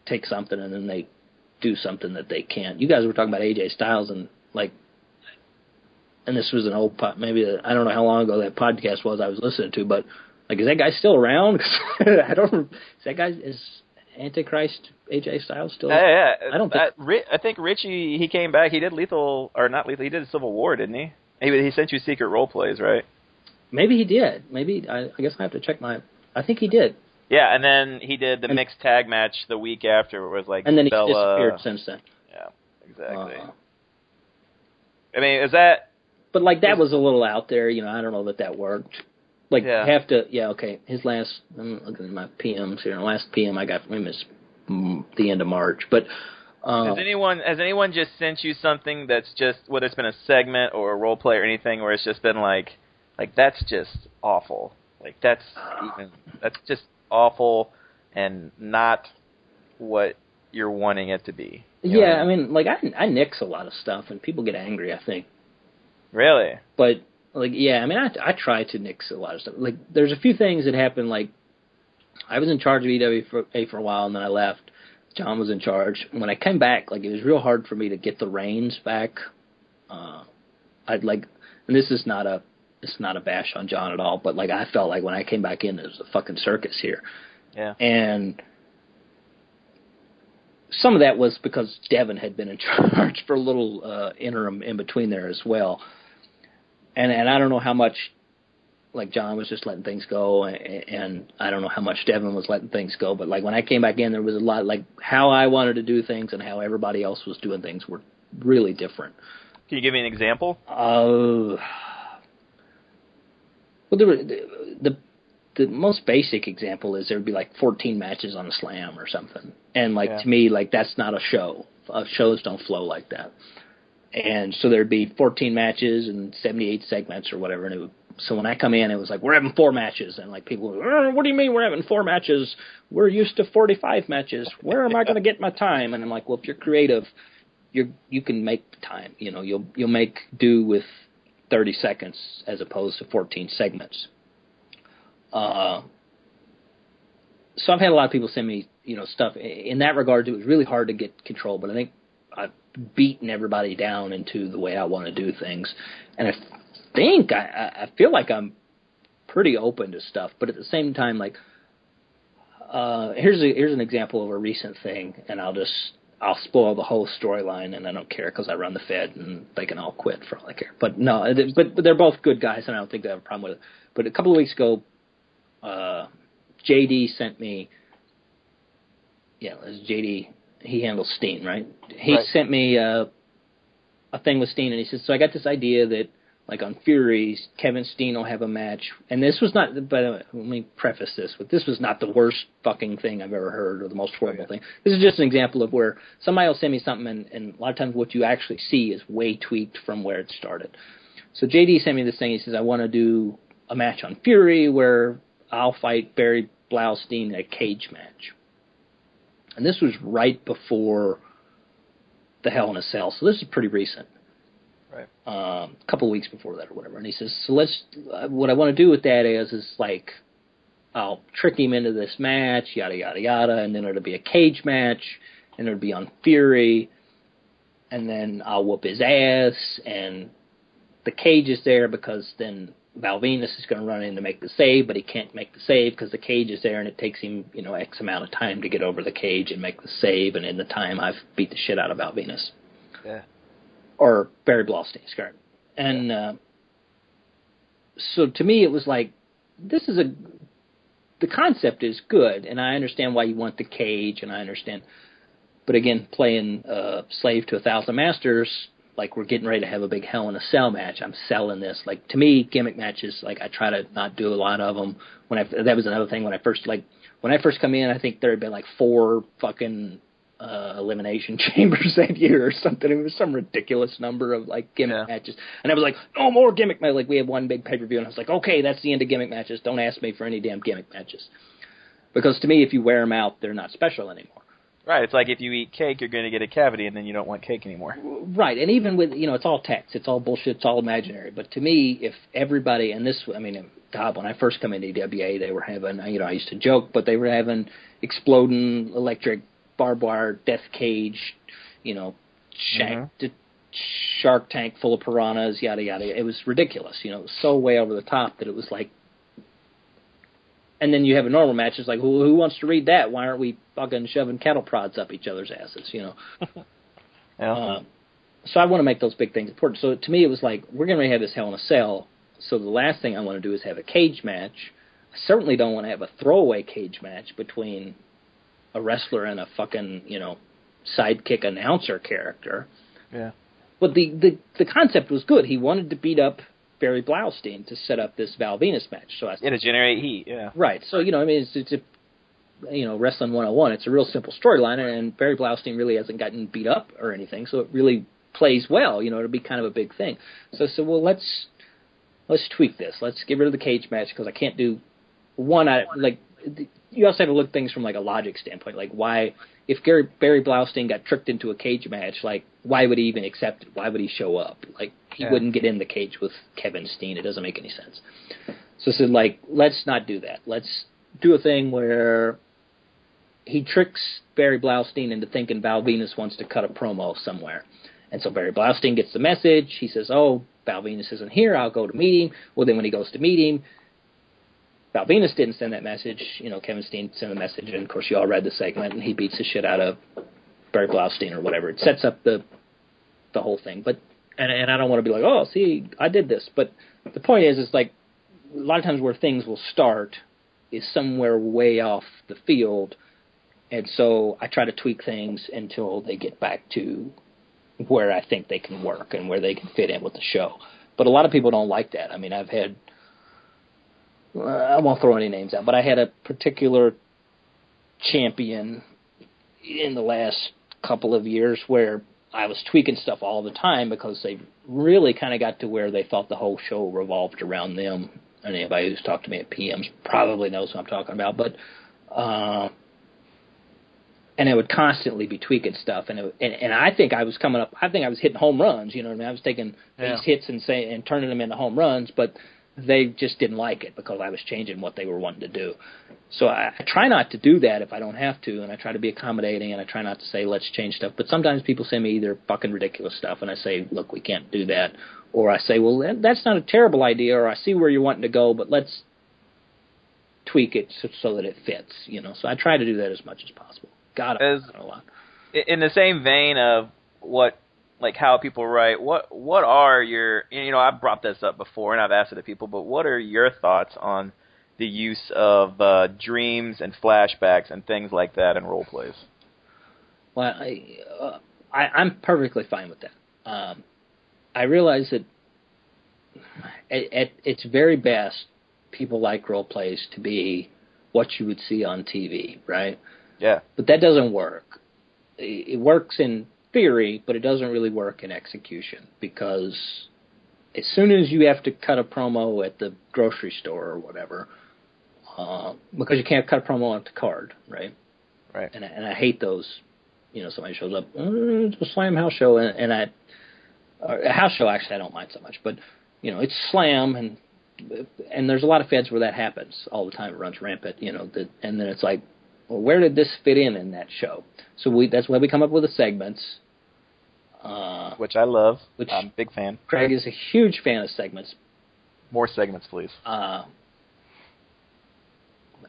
take something and then they do something that they can't. You guys were talking about AJ Styles and and this was an old I don't know how long ago that podcast was I was listening to, but is that guy still around? Is Antichrist AJ Styles still? Yeah. I don't think. I think Richie, he came back. He did he did Civil War, didn't he? He sent you secret role plays, right? Maybe he did. Maybe I guess I have to check I think he did. Yeah, and then he did the mixed tag match the week after. It was and then he's Bella, disappeared since then. Yeah, exactly. I mean, is that? But that was a little out there. I don't know that worked. Have to. Yeah, okay. His last. I'm looking at my PMs here. The last PM I got from him is the end of March. But has anyone just sent you something that's just, whether it's been a segment or a role play or anything, where it's just been like that's just awful. That's just awful and not what you're wanting it to be. Yeah, I mean, I nix a lot of stuff and people get angry, I think. Really? But I mean, I try to nix a lot of stuff. There's a few things that happened. I was in charge of EWA for a while, and then I left. John was in charge. When I came back, it was real hard for me to get the reins back. And this is not a bash on John at all, but I felt like when I came back in, there was a fucking circus here. Yeah. And some of that was because Devin had been in charge for a little interim in between there as well. And I don't know how much, like, John was just letting things go, and I don't know how much Devin was letting things go, but, like, when I came back in, there was a lot, like, how I wanted to do things and how everybody else was doing things were really different. Can you give me an example? Well, the most basic example is there would be, like, 14 matches on a Slam or something. And, like, to me, like, that's not a show. Shows don't flow like that. And so there'd be 14 matches and 78 segments or whatever, and so when I come in, it was like, we're having 4 matches. And, like, people were, what do you mean we're having 4 matches? We're used to 45 matches. Where am I going to get my time? And I'm like, well, if you're creative, you can make time. You know, you'll make do with 30 seconds as opposed to 14 segments. So I've had a lot of people send me, you know, stuff. In that regard, it was really hard to get control, but I think I've beaten everybody down into the way I want to do things. And I feel like I'm pretty open to stuff, but at the same time, like, here's an example of a recent thing, and I'll spoil the whole storyline, and I don't care because I run the Fed, and they can all quit for all I care. But no, but they're both good guys, and I don't think they have a problem with it. But a couple of weeks ago, JD sent me, JD, he handles Steen, right? He sent me a thing with Steen, and he says, so I got this idea that, like, on Furies, Kevin Steen will have a match. And this was not, by the way, let me preface this with, this was not the worst fucking thing I've ever heard or the most horrible thing. This is just an example of where somebody will send me something, and a lot of times what you actually see is way tweaked from where it started. So JD sent me this thing. He says, I want to do a match on Fury where I'll fight Barry Blaustein in a cage match. And this was right before the Hell in a Cell, so this is pretty recent. Right. A couple of weeks before that or whatever. And he says, so what I want to do with that is like, I'll trick him into this match, yada, yada, yada, and then it'll be a cage match, and it'll be on Fury, and then I'll whoop his ass, and the cage is there because then Val Venus is going to run in to make the save, but he can't make the save because the cage is there, and it takes him, X amount of time to get over the cage and make the save, and in the time I've beat the shit out of Val Venus. Yeah. Or Barry Blaustein, sorry. And so to me it was like, the concept is good, and I understand why you want the cage, and I understand. But again, playing Slave to 1,000 Masters, like, we're getting ready to have a big Hell in a Cell match. I'm selling this. Like, to me, gimmick matches, like, I try to not do a lot of them. That was another thing when I first come in, I think there had been like 4 fucking elimination chambers that year or something. It was some ridiculous number of, like, gimmick matches. And I was like, no more gimmick matches. Like, we had one big pay-per-view, and I was like, okay, that's the end of gimmick matches. Don't ask me for any damn gimmick matches. Because to me, if you wear them out, they're not special anymore. Right, it's like if you eat cake, you're going to get a cavity, and then you don't want cake anymore. Right, and even with, it's all text, it's all bullshit, it's all imaginary. But to me, if everybody, and this, God, when I first come into EWA, they were having, I used to joke, but they were having exploding electric barbed wire death cage, shark tank full of piranhas, yada, yada. It was ridiculous, it was so way over the top that it was like, and then you have a normal match. It's like, who wants to read that? Why aren't we fucking shoving cattle prods up each other's asses, Yeah. So I want to make those big things important. So to me, it was like, we're going to have this Hell in a Cell. So the last thing I want to do is have a cage match. I certainly don't want to have a throwaway cage match between a wrestler and a fucking, sidekick announcer character. Yeah. But the concept was good. He wanted to beat up Barry Blaustein to set up this Val Venus match. So to generate heat, yeah. Right. So, it's Wrestling 101. It's a real simple storyline, and Barry Blaustein really hasn't gotten beat up or anything, so it really plays well. It'll be kind of a big thing. So well, let's tweak this. Let's get rid of the cage match because I can't do one. You also have to look at things from, like, a logic standpoint. Like, why, if Barry Blaustein got tricked into a cage match, like, why would he even accept it? Why would he show up? Like, he wouldn't get in the cage with Kevin Steen. It doesn't make any sense. So I said, like, let's not do that. Let's do a thing where he tricks Barry Blaustein into thinking Val Venus wants to cut a promo somewhere. And so Barry Blaustein gets the message. He says, oh, Val Venus isn't here. I'll go to meet him. Well, then when he goes to meet him, Val Venus didn't send that message. Kevin Steen sent a message, and of course you all read the segment, and he beats the shit out of Barry Blaustein or whatever. It sets up the whole thing. But and I don't want to be like, oh, see, I did this. But the point is like a lot of times where things will start is somewhere way off the field, and so I try to tweak things until they get back to where I think they can work and where they can fit in with the show. But a lot of people don't like that. I mean, I've had, I won't throw any names out, but I had a particular champion in the last couple of years where I was tweaking stuff all the time because they really kind of got to where they thought the whole show revolved around them. And anybody who's talked to me at PMs probably knows what I'm talking about. But and I would constantly be tweaking stuff, and I think I was coming up. I think I was hitting home runs. You know what I mean? I was taking these hits and turning them into home runs, but they just didn't like it because I was changing what they were wanting to do. So I try not to do that if I don't have to, and I try to be accommodating, and I try not to say let's change stuff. But sometimes people send me either fucking ridiculous stuff, and I say, look, we can't do that. Or I say, well, that's not a terrible idea, or I see where you're wanting to go, but let's tweak it so that it fits, you know. So I try to do that as much as possible. God, I've done a lot. In the same vein of how people write, what are your, you know, I've brought this up before and I've asked it to people, but what are your thoughts on the use of dreams and flashbacks and things like that in role plays? Well, I'm perfectly fine with that. I realize that at its very best, people like role plays to be what you would see on TV, right? Yeah. But that doesn't work. It works in theory, but it doesn't really work in execution because as soon as you have to cut a promo at the grocery store or whatever, because you can't cut a promo on the card, right? Right. And I hate those. You know, somebody shows up, it's a Slam house show, and a house show actually I don't mind so much, but you know, it's Slam, and there's a lot of feds where that happens all the time. It runs rampant, you know, and then it's like, well, where did this fit in that show? So that's why we come up with the segments. Which I love. I'm a big fan. Craig is a huge fan of segments. More segments, please. And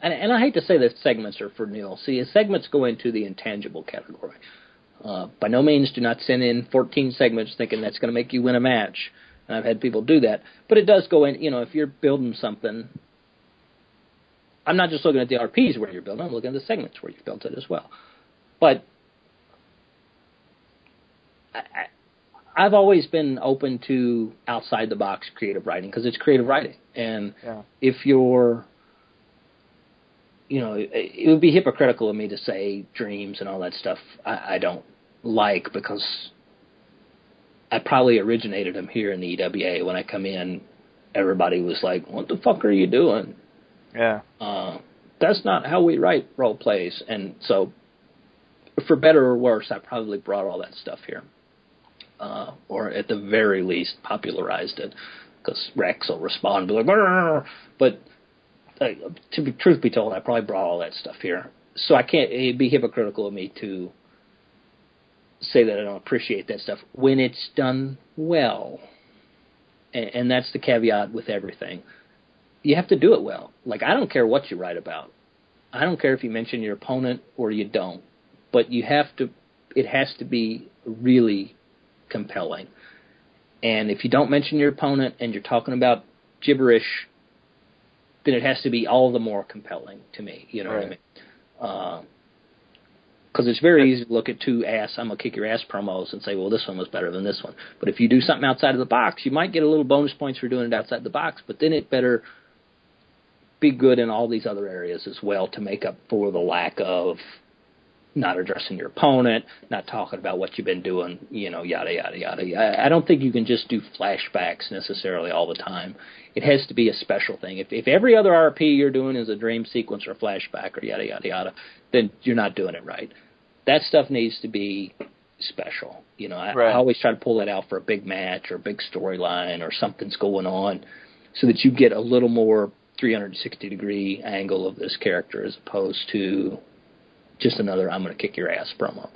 I hate to say that segments are for Neil. See, segments go into the intangible category. By no means do not send in 14 segments thinking that's going to make you win a match. And I've had people do that. But it does go in, you know, if you're building something, I'm not just looking at the RPs where you're building, I'm looking at the segments where you've built it as well. But I've always been open to outside-the-box creative writing because it's creative writing. And if you're, you know, it would be hypocritical of me to say dreams and all that stuff I don't like because I probably originated them here in the EWA. When I come in, everybody was like, what the fuck are you doing? Yeah. That's not how we write role plays. And so, for better or worse, I probably brought all that stuff here. Or at the very least, popularized it. Because Rex will respond and be like, brr! But truth be told, I probably brought all that stuff here. So I can't, it'd be hypocritical of me to say that I don't appreciate that stuff when it's done well. And that's the caveat with everything. You have to do it well. Like, I don't care what you write about. I don't care if you mention your opponent or you don't. But you have to, it has to be really compelling. And if you don't mention your opponent and you're talking about gibberish, then it has to be all the more compelling to me. You know what I mean? Because it's very easy to look at two I'm going to kick your ass promos and say, well, this one was better than this one. But if you do something outside of the box, you might get a little bonus points for doing it outside the box, but then it better be good in all these other areas as well to make up for the lack of not addressing your opponent, not talking about what you've been doing, you know, yada, yada, yada. I don't think you can just do flashbacks necessarily all the time. It has to be a special thing. If every other RP you're doing is a dream sequence or a flashback or yada, yada, yada, then you're not doing it right. That stuff needs to be special. You know, I always try to pull that out for a big match or a big storyline or something's going on so that you get a little more 360-degree angle of this character as opposed to just another I'm going to kick your ass promo.